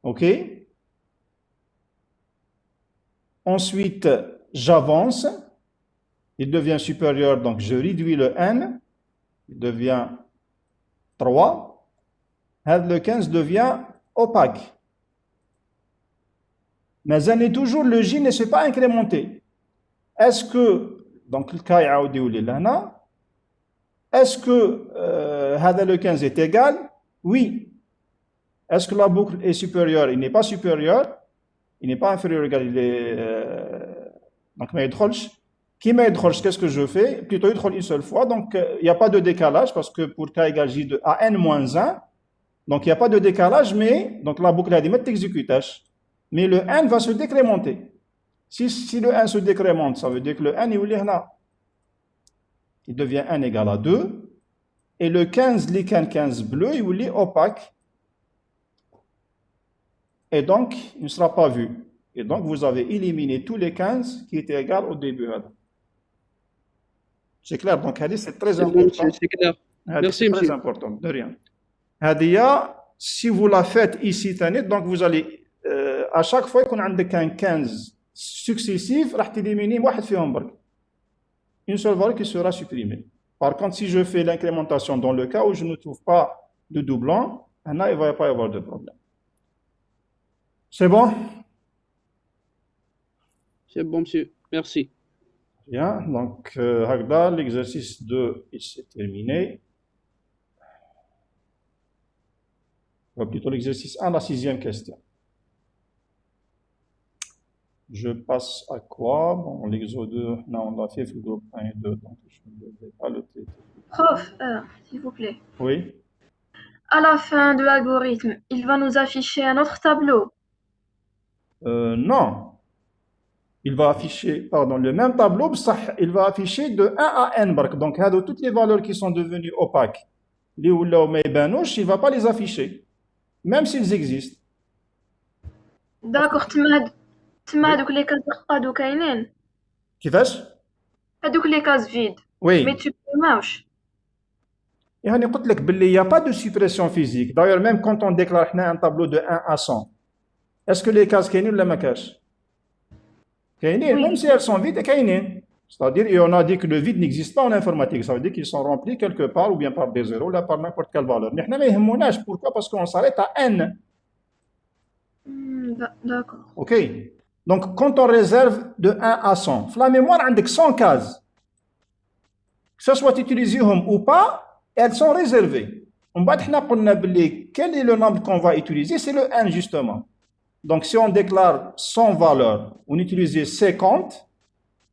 OK? Ensuite, j'avance. il devient supérieur, donc je réduis le n, il devient 3. Le 15 devient opaque. Mais toujours, le J ne s'est pas incrémenté. Est-ce que, donc le cas est-ce que le 15 est égal? Oui. Est-ce que la boucle est supérieure? Il n'est pas supérieur. Il n'est pas inférieur, égal, il est... donc, qui qu'est-ce que je fais? Plutôt, il une seule fois. Donc, il n'y a pas de décalage parce que pour k égale j de a n-1, donc il n'y a pas de décalage, mais donc la boucle a dit t'exécutes. Mais le n va se décrémenter. Si le n se décrémente, ça veut dire que le n il est là. Il devient n égale à 2. Et le 15, les 15 bleu, il est opaque. Et donc, il ne sera pas vu. Et donc, vous avez éliminé tous les 15 qui étaient égaux au début. C'est clair, donc c'est très important. C'est clair. Merci, c'est monsieur. très important, de rien. Hadia, si vous la faites ici, donc vous allez, à chaque fois qu'on a un 15 successif, راح تéliminer واحد فيهم برك. Une seule valeur qui sera supprimée. Par contre, si je fais l'incrémentation dans le cas où je ne trouve pas de doublon, il ne va pas y avoir de problème. C'est bon? C'est bon, monsieur. Merci. Bien, donc, Hagda, l'exercice 2, il s'est terminé. Ou plutôt l'exercice 1, la 6e question. Je passe à quoi? Bon, l'exode 2, non, on l'a fait le groupe 1 et 2, donc je ne vais pas le traiter. Prof, s'il vous plaît. Oui? À la fin de l'algorithme, il va nous afficher un autre tableau. Non. Il va afficher, pardon, le même tableau, il va afficher de 1 à n. Donc, toutes les valeurs qui sont devenues opaques, il ne va pas les afficher, même s'ils existent. D'accord, تما هادوك les cases هادو كاينين. كيفاش؟ هادوك les cases vides. Oui. Mais tu supprimaوش. يعني قلت لك باللي il n'y a pas de suppression physique. D'ailleurs, même quand on déclare un tableau de 1 à 100, est-ce que les cases كاينين ولا ما كاش؟ كاينين, Oui. même si elles sont vides, كاينين. C'est-à-dire, et on a dit que le vide n'existe pas en informatique. Ça veut dire qu'ils sont remplis quelque part, ou bien par des zéros, ou là par n'importe quelle valeur. Mais ما يهموناش. Pourquoi? Parce qu'on s'arrête à n. D'accord. OK. Donc, quand on réserve de 1 à 100, la mémoire a 100 cases. Que ce soit utilisé ou pas, elles sont réservées. On va dire quel est le nombre qu'on va utiliser? C'est le n justement. Donc, si on déclare 100 valeurs, on utilise 50,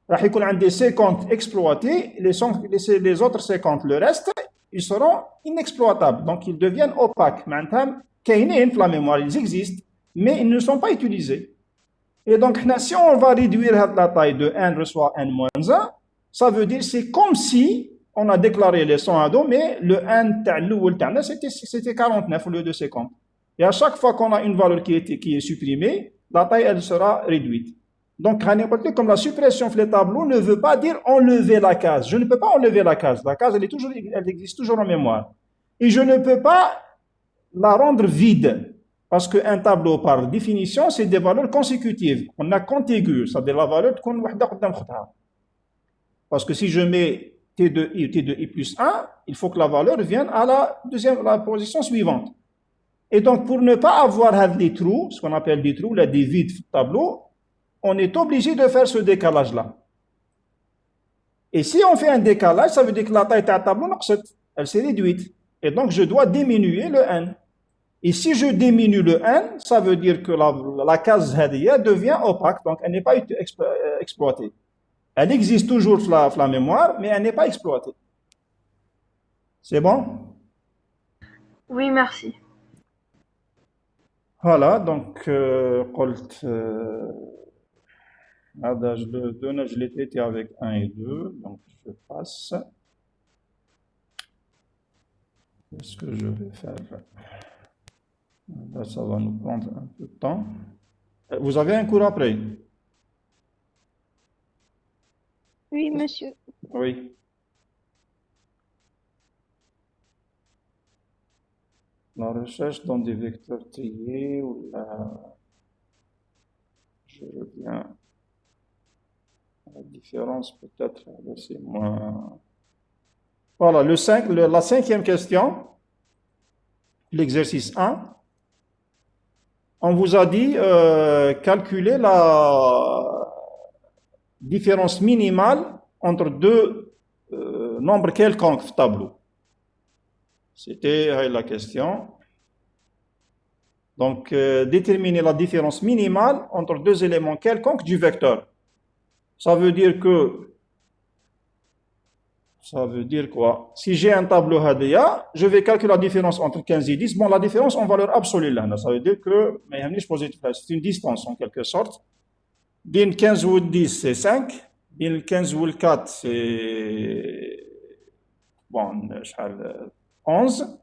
il y a des 50 exploités, les autres 50, le reste, ils seront inexploitables. Donc, ils deviennent opaques. Maintenant, la mémoire, ils existent, mais ils ne sont pas utilisés. Et donc, si on va réduire la taille de n reçoit n-1, ça veut dire c'est comme si on a déclaré les 100 à dos, mais le n c'était 49 au lieu de 50. Et à chaque fois qu'on a une valeur qui est supprimée, la taille elle sera réduite. Donc, comme la suppression sur les tableaux ne veut pas dire enlever la case. Je ne peux pas enlever la case. La case, elle existe toujours en mémoire. Et je ne peux pas la rendre vide. Parce qu'un tableau, par définition, c'est des valeurs consécutives. On a contiguës, c'est-à-dire la valeur qu'on va. Parce que si je mets T2i ou T2i plus 1, il faut que la valeur vienne à la position suivante. Et donc, pour ne pas avoir des trous, ce qu'on appelle des trous, des vides tableau, on est obligé de faire ce décalage-là. Et si on fait un décalage, ça veut dire que la taille du tableau, elle s'est réduite. Et donc, je dois diminuer le n. Et si je diminue le n, ça veut dire que la case hadiya devient opaque, donc elle n'est pas exploitée. Elle existe toujours sur la mémoire, mais elle n'est pas exploitée. C'est bon? Oui, merci. Voilà, donc, je l'ai traité avec 1 et 2, donc je passe. Qu'est-ce que je vais faire? Là, ça va nous prendre un peu de temps. Vous avez un cours après? Oui, monsieur. Oui. La recherche dans des vecteurs triés ou la... Je reviens. La différence peut-être, c'est moins. Voilà, la cinquième question, l'exercice 1. On vous a dit calculer la différence minimale entre deux nombres quelconques tableau. C'était la question. Donc, déterminer la différence minimale entre deux éléments quelconques du vecteur. Ça veut dire quoi? Si j'ai un tableau HDA, je vais calculer la différence entre 15 et 10. Bon, la différence en valeur absolue là. Ça veut dire que c'est une distance en quelque sorte. Bien 15 ou 10, c'est 5. Bien 15 ou 4, c'est bon, 11.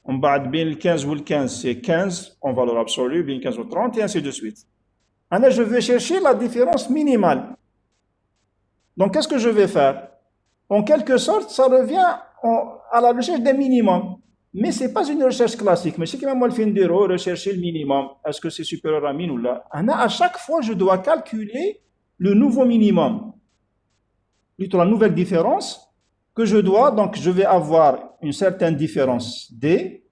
On bat bien le 15 ou le 15, c'est 15 en valeur absolue, bien 15 ou 30, et ainsi de suite. Alors, je vais chercher la différence minimale. Donc, qu'est-ce que je vais faire? En quelque sorte, ça revient à la recherche des minimums. Mais ce n'est pas une recherche classique. Mais c'est quand même moi le fin de rechercher le minimum. Est-ce que c'est supérieur à 1000 ou là? À chaque fois, je dois calculer le nouveau minimum. Plutôt la nouvelle différence que je dois. Donc, je vais avoir une certaine différence D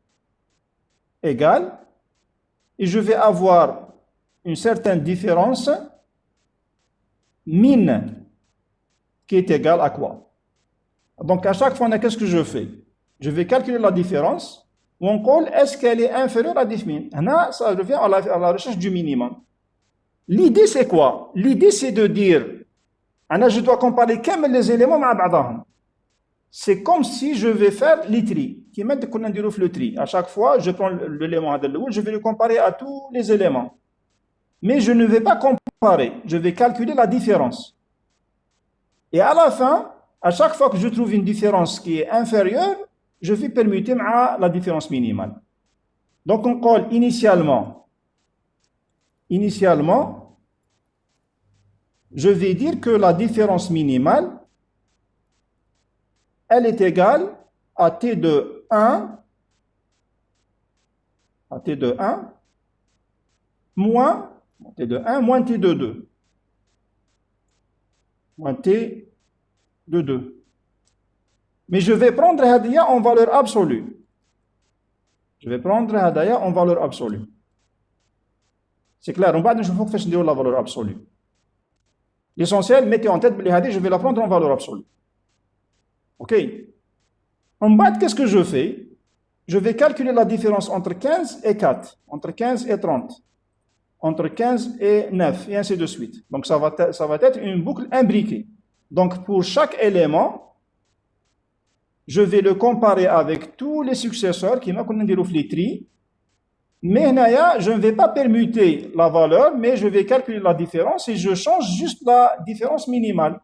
égale. Et je vais avoir une certaine différence min qui est égale à quoi? Donc, à chaque fois, qu'est-ce que je fais? Je vais calculer la différence. On colle, est-ce qu'elle est inférieure à 10 000? Là, ça revient à la recherche du minimum. L'idée, c'est quoi? L'idée, c'est de dire, je dois comparer les éléments. C'est comme si je vais faire les tri. Qui met le tri. À chaque fois, je prends l'élément, je vais le comparer à tous les éléments. Mais je ne vais pas comparer. Je vais calculer la différence. Et à la fin, à chaque fois que je trouve une différence qui est inférieure, je vais permuter à la différence minimale. Donc on colle initialement, je vais dire que la différence minimale, elle est égale à t de 1, moins t de 1 moins t de 2. Moins t de 2. Mais je vais prendre Hadaya en valeur absolue. C'est clair, on va dire que je vais la valeur absolue. L'essentiel, mettez en tête, je vais la prendre en valeur absolue. Ok? En bas, qu'est-ce que je fais? Je vais calculer la différence entre 15 et 4, entre 15 et 30, entre 15 et 9, et ainsi de suite. Donc, ça va être une boucle imbriquée. Donc, pour chaque élément, je vais le comparer avec tous les successeurs qui m'ont connu les tri. Mais je ne vais pas permuter la valeur, mais je vais calculer la différence et je change juste la différence minimale.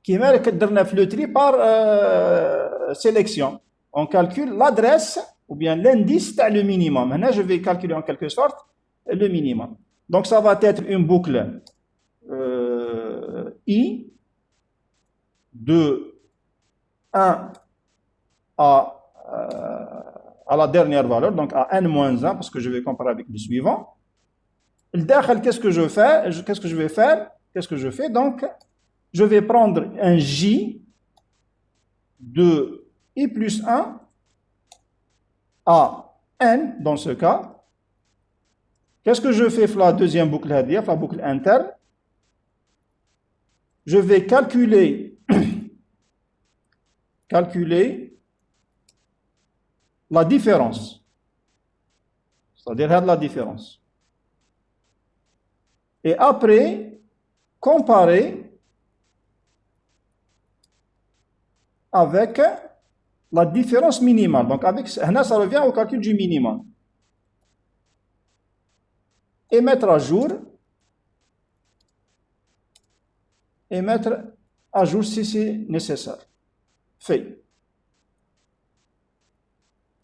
Qui m'a le tri par sélection. On calcule l'adresse ou bien l'indice le minimum. Maintenant, je vais calculer en quelque sorte le minimum. Donc, ça va être une boucle I de 1 à la dernière valeur, donc à n-1, parce que je vais comparer avec le suivant. Le dakhel, qu'est-ce que je fais? Donc, je vais prendre un J de I plus 1 à n, dans ce cas. Qu'est-ce que je fais pour la deuxième boucle, la boucle interne? Je vais calculer la différence. C'est-à-dire la différence. Et après, comparer avec la différence minimale. Donc, ça revient au calcul du minimum. Et mettre à jour si c'est nécessaire. Fait.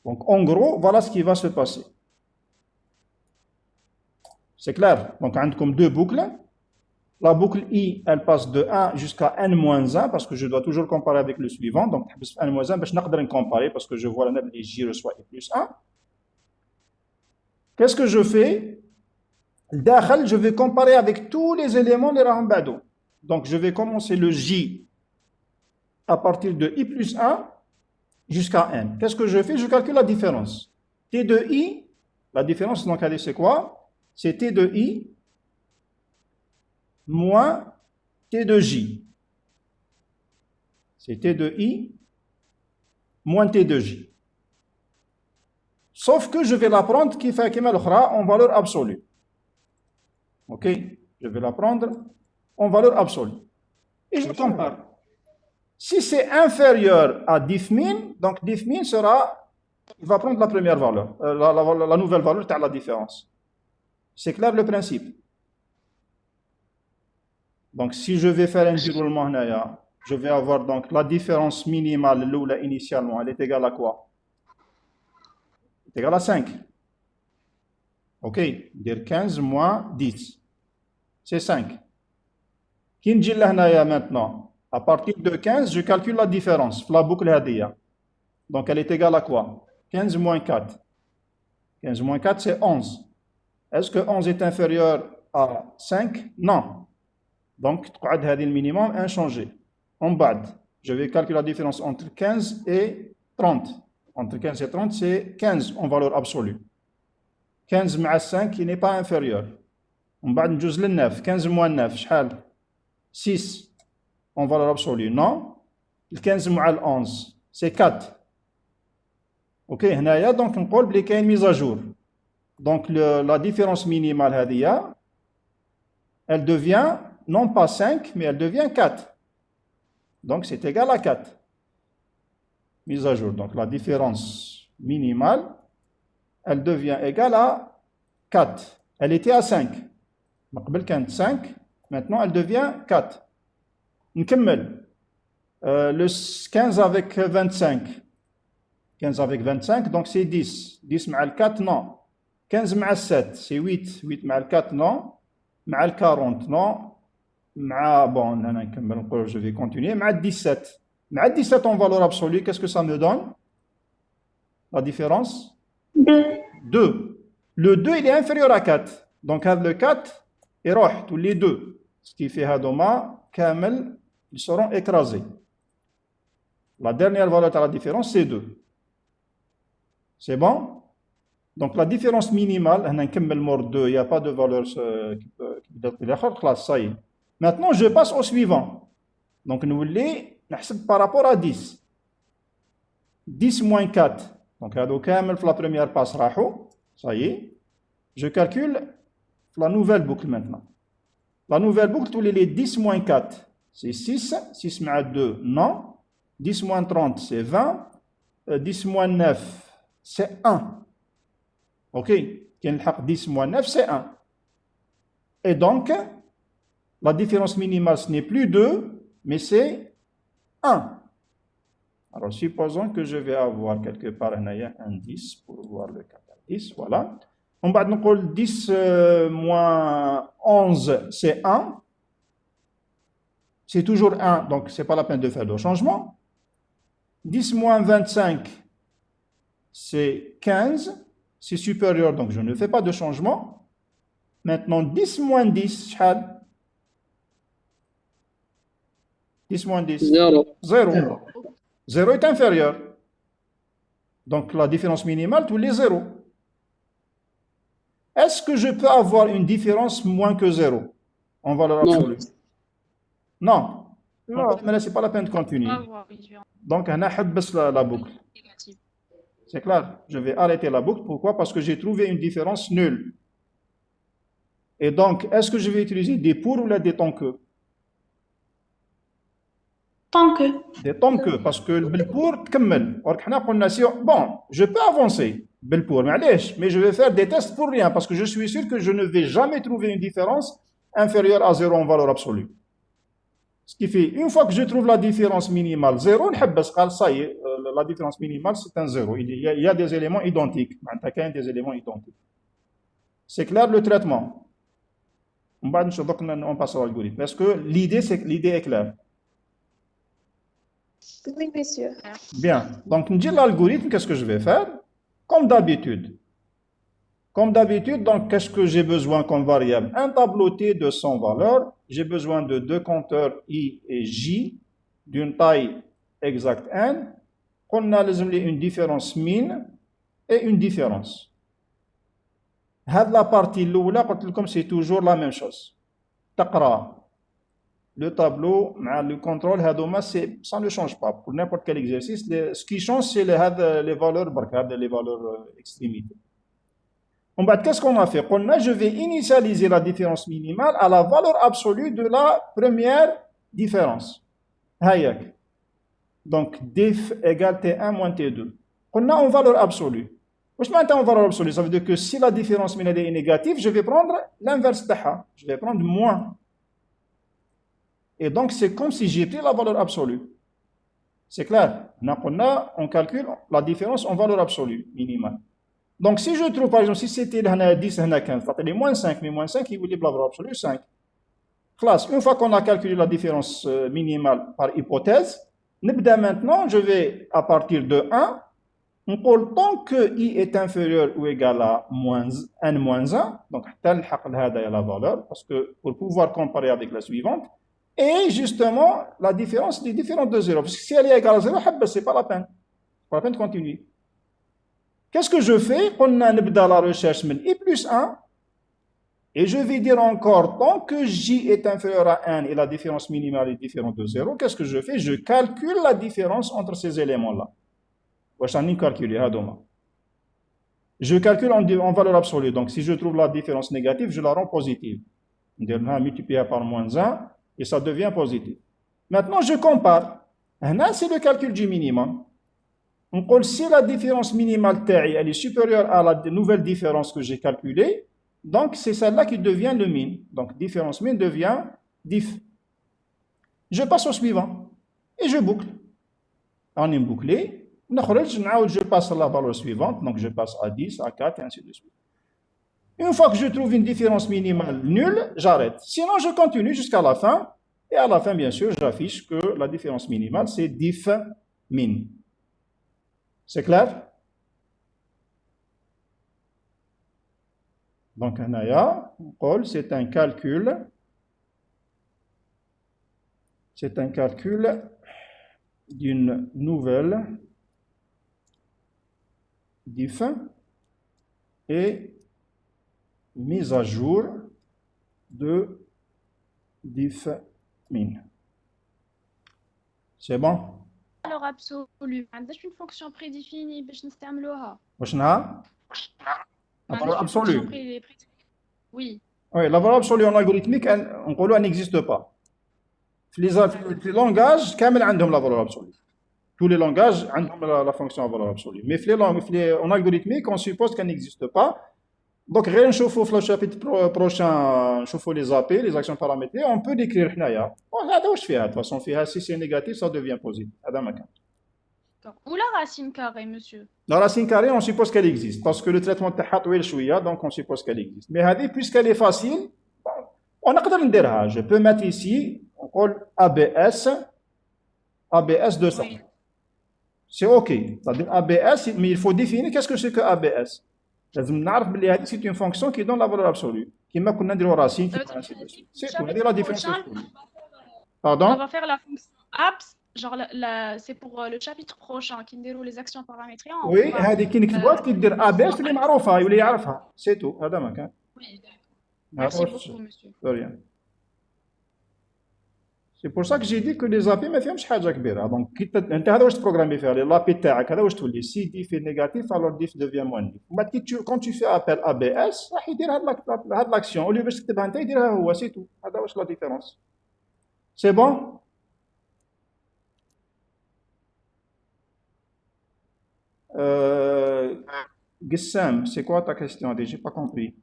Donc, en gros, voilà ce qui va se passer. C'est clair. Donc, on a comme deux boucles. La boucle I, elle passe de 1 jusqu'à n-1 parce que je dois toujours comparer avec le suivant. Donc, n-1, je vais comparer parce que je vois la et J reçoit I plus 1. Qu'est-ce que je fais? Je vais comparer avec tous les éléments de Rahambado. Donc, je vais commencer le J à partir de I plus 1 jusqu'à N. Qu'est-ce que je fais? Je calcule la différence. T de I, la différence, donc, allez, c'est quoi? C'est T de I moins T de J. C'est T de I moins T de J. Sauf que je vais la prendre qui fait en valeur absolue. Ok? Je vais la prendre en valeur absolue. Et je compare. Si c'est inférieur à diff min, donc diff min sera, il va prendre la première valeur, la nouvelle valeur de la différence. C'est clair le principe? Donc si je vais faire un déroulement, je vais avoir donc la différence minimale, l'oula initialement, elle est égale à quoi? Elle est égale à 5. Ok, dire 15 moins 10. C'est 5. Qui me dit là maintenant? À partir de 15, je calcule la différence. La boucle hadiya. Donc elle est égale à quoi? 15 moins 4. 15 moins 4, c'est 11. Est-ce que 11 est inférieur à 5? Non. Donc, le minimum inchangé. En bas, je vais calculer la différence entre 15 et 30. Entre 15 et 30, c'est 15 en valeur absolue. 15 moins 5 qui n'est pas inférieur. En bas, nous avons le 9. 15 moins 9, 6 en valeur absolue. Non. Le 15 moins 11, c'est 4. Ok, donc on parle qu'il y a une mise à jour. Donc la différence minimale, elle devient non pas 5, mais elle devient 4. Donc c'est égal à 4. Mise à jour. Donc la différence minimale, elle devient égale à 4. Elle était à 5. Donc 5, maintenant elle devient 4. Nkemmel. Le 15 avec 25. 15 avec 25, donc c'est 10. 10 mal 4, non. 15 mal 7, c'est 8. 8 mal 4, non. Mal 40, non. Bon, je vais continuer. Mal 17. Mal 17 en valeur absolue, qu'est-ce que ça me donne? La différence? 2. 2. Le 2, il est inférieur à 4. Donc, le 4, il roh, tous les deux. Ce qui fait Hadoma, Kamel, ils seront écrasés. La dernière valeur de la différence, c'est 2. C'est bon? Donc la différence minimale, il n'y a pas de valeur qui peut être ça y est. Maintenant, je passe au suivant. Donc nous voulons par rapport à 10. 10 moins 4. Donc la première passe, ça y est. Je calcule la nouvelle boucle maintenant. La nouvelle boucle, tous les 10 moins 4, c'est 6. 6 moins 2, non. 10 moins 30, c'est 20. 10 moins 9, c'est 1. Ok, 10 moins 9, c'est 1. Et donc, la différence minimale, ce n'est plus 2, mais c'est 1. Alors, supposons que je vais avoir quelque part un 10 pour voir le cas 10. Voilà. On va dire 10 moins 11, c'est 1. C'est toujours 1, donc ce n'est pas la peine de faire de changement. 10 moins 25, c'est 15. C'est supérieur, donc je ne fais pas de changement. Maintenant, 10 moins 10, 10 moins 10. 0. 0. 0 est inférieur. Donc la différence minimale, tous les 0. Est-ce que je peux avoir une différence moins que 0 en valeur absolue? Non. Non. Mais là, ce n'est pas la peine de continuer. Donc, on a la boucle. C'est clair, je vais arrêter la boucle. Pourquoi? Parce que j'ai trouvé une différence nulle. Et donc, est-ce que je vais utiliser des pour ou des tant que? Tant que. Des tant que, parce que le pour, bon, je peux avancer, pour, mais je vais faire des tests pour rien, parce que je suis sûr que je ne vais jamais trouver une différence inférieure à 0 en valeur absolue. Ce qui fait, une fois que je trouve la différence minimale 0, ça y est, la différence minimale c'est un 0. Il y a des éléments identiques. Des éléments identiques. C'est clair le traitement? On passe à l'algorithme. Est-ce que l'idée est claire? Oui, monsieur. Bien. Donc, on dit l'algorithme, qu'est-ce que je vais faire? Comme d'habitude. Comme d'habitude, donc, qu'est-ce que j'ai besoin comme variable? Un tableau T de 100 valeurs. J'ai besoin de deux compteurs I et J d'une taille exacte N. On a une différence min et une différence. La partie là, comme c'est toujours la même chose. Taqra. Le tableau, le contrôle, ça ne change pas. Pour n'importe quel exercice, ce qui change, c'est les valeurs extrémités. Qu'est-ce qu'on a fait? Je vais initialiser la différence minimale à la valeur absolue de la première différence. Donc, diff égale T1 moins T2. On a une valeur absolue. Qu'est-ce que en valeur absolue? Ça veut dire que si la différence minimale est négative, je vais prendre l'inverse de ça. Je vais prendre moins. Et donc, c'est comme si j'ai pris la valeur absolue. C'est clair? On calcule la différence en valeur absolue minimale. Donc, si je trouve, par exemple, si c'était 10, 15, c'est moins 5, mais moins 5, il vous dit la valeur absolue 5. Classe, une fois qu'on a calculé la différence minimale par hypothèse, maintenant, je vais, à partir de 1, on peut, tant que I est inférieur ou égal à N-1, donc, tel la valeur, parce que pour pouvoir comparer avec la suivante, et justement, la différence est différente de 0. Parce que si elle est égale à 0, ce n'est pas la peine. Pas la peine de continuer. Qu'est-ce que je fais? On a la recherche I plus 1. Et je vais dire encore, tant que J est inférieur à N et la différence minimale est différente de 0, qu'est-ce que je fais? Je calcule la différence entre ces éléments-là. Je calcule en valeur absolue. Donc, si je trouve la différence négative, je la rends positive. On multiplié par moins 1. Et ça devient positif. Maintenant, je compare. C'est le calcul du minimum. On dit si la différence minimale elle est supérieure à la nouvelle différence que j'ai calculée, donc c'est celle-là qui devient le min. Donc, différence min devient diff. Je passe au suivant. Et je boucle. On est bouclé. Je passe à la valeur suivante. Donc, je passe à 10, à 4, et ainsi de suite. Une fois que je trouve une différence minimale nulle, j'arrête. Sinon, je continue jusqu'à la fin. Et à la fin, bien sûr, j'affiche que la différence minimale, c'est diff min. C'est clair? Donc, c'est un calcul. C'est un calcul d'une nouvelle diff et mise à jour de diff min. C'est bon? Alors absolue عندهاش une fonction prédéfinie باش نستعملوها. واش نها؟ La valeur absolue. Oui. Oui, la valeur absolue en algorithmique, on dit elle n'existe pas. Les langages, كامل عندهم la valeur absolue. Tous les langages ont la fonction à valeur absolue. Mais en algorithmique, on suppose qu'elle n'existe pas. Donc, rien de chauffe au chapitre prochain, chauffe les AP, les actions paramétrées, on peut décrire là. De toute façon, si c'est négatif, ça devient positif. Ou la racine carrée, monsieur? La racine carrée, on suppose qu'elle existe, parce que le traitement de Tahat chouïa, donc on suppose qu'elle existe. Mais puisqu'elle est facile, on a qu'à dire, je peux mettre ici, on colle ABS 200. Oui. C'est OK. C'est-à-dire ABS, mais il faut définir qu'est-ce que c'est que ABS. C'est une fonction qui donne la valeur absolue. Qui m'a qu'on a dit racine, c'est tout. On a la différence. Pardon? On va faire la fonction abs, genre c'est pour le chapitre prochain qui déroule les actions paramétrées. Oui, هذه كي نكتبوها كيدير ABS اللي معروفة يولي يعرفها. C'est tout. هذا ما كان. Oui. Merci beaucoup, monsieur. De rien. C'est pour ça que j'ai dit que les AP ما فيهمش حاجة كبيرة. Donc انت هذا واش تبروغرامي فيها l'AP تاعك هذا واش تولي si diff est négatif alors diff devient moins diff. Quand tu fais appel ABS راح يدير هاد l'action au lieu باش تكتبها انت يديرها هو c'est tout. هذا واش la différence. C'est bon? Guessam, c'est quoi ta question? J'ai pas compris.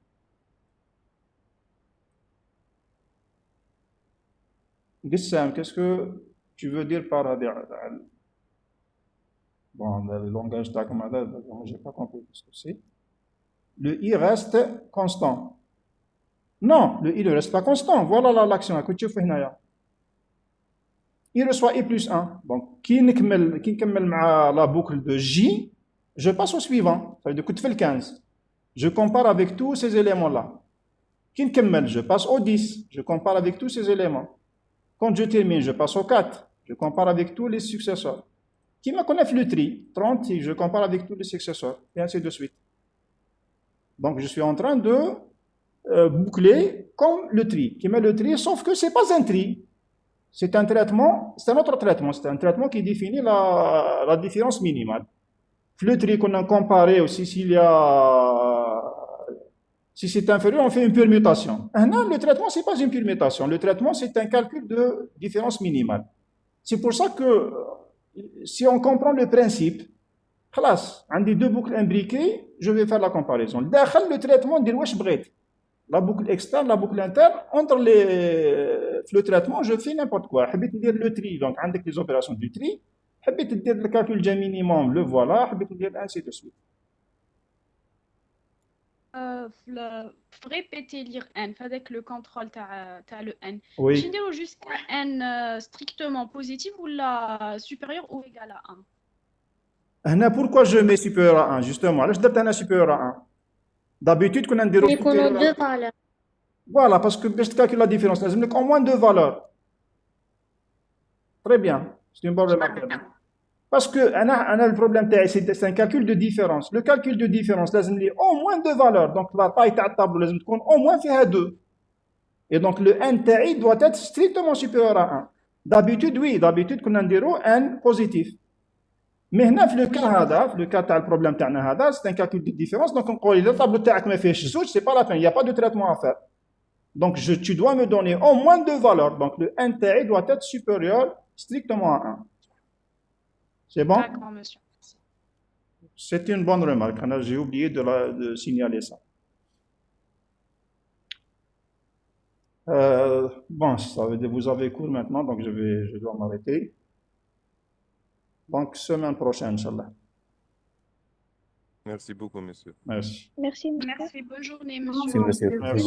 Guessam, qu'est-ce que tu veux dire par bon, le langage d'Akmada, j'ai pas compris ce que c'est. Le I reste constant. Non, le I ne reste pas constant. Voilà l'action. Il reçoit I plus 1. Donc, qui نكمل la boucle de J, je passe au suivant. Ça veut dire que tu fais le 15. Je compare avec tous ces éléments-là. Qui me je passe au 10. Je compare avec tous ces éléments. Quand je termine, je passe au 4. Je compare avec tous les successeurs. Qui me connaît le tri 30, je compare avec tous les successeurs. Et ainsi de suite. Donc, je suis en train de boucler comme le tri. Qui met le tri, sauf que ce n'est pas un tri. C'est un traitement, c'est un autre traitement. C'est un traitement qui définit la différence minimale. Le tri qu'on a comparé aussi, si c'est inférieur, on fait une permutation. Non, le traitement, ce n'est pas une permutation. Le traitement, c'est un calcul de différence minimale. C'est pour ça que si on comprend le principe, classe, on dit deux boucles imbriquées, je vais faire la comparaison. Le traitement, dit la boucle externe, la boucle interne, entre le traitement, je fais n'importe quoi. Je vais dire le tri, donc avec les opérations du tri, je vais dire le calcul d'un minimum, le voilà, je vais dire ainsi de suite. répéter lire n, avec le contrôle t'as le n. Oui. Je dis jusqu'à n strictement positif ou la supérieur ou égal à 1. Pourquoi je mets supérieur à 1 justement? Là, je donne un supérieur à 1. D'habitude, quand on dit supérieur à 1. Voilà, parce que je calcule la différence. Il y a au moins deux valeurs. Très bien. C'est une bonne remarque. Parce que le problème, c'est un calcul de différence. Le calcul de différence, il y a au moins deux valeurs. Donc, la taille de la table, il y au moins fait 2. Et donc, le n doit être strictement supérieur à 1. D'habitude, oui. D'habitude, quand on dit n positif. Mais le cas, le problème, c'est un calcul de différence. Donc, on dit la table de c'est pas la fin. Il n'y a pas de traitement à faire. Donc, tu dois me donner au moins deux valeurs. Donc, le n doit être supérieur strictement à 1. C'est bon? D'accord, monsieur. C'est une bonne remarque. J'ai oublié de signaler ça. Bon, ça veut dire vous avez cours maintenant, donc je dois m'arrêter. Donc, semaine prochaine, Inch'Allah. Merci beaucoup, monsieur. Merci. Merci. Merci, bonne journée, Merci, monsieur. monsieur. Merci.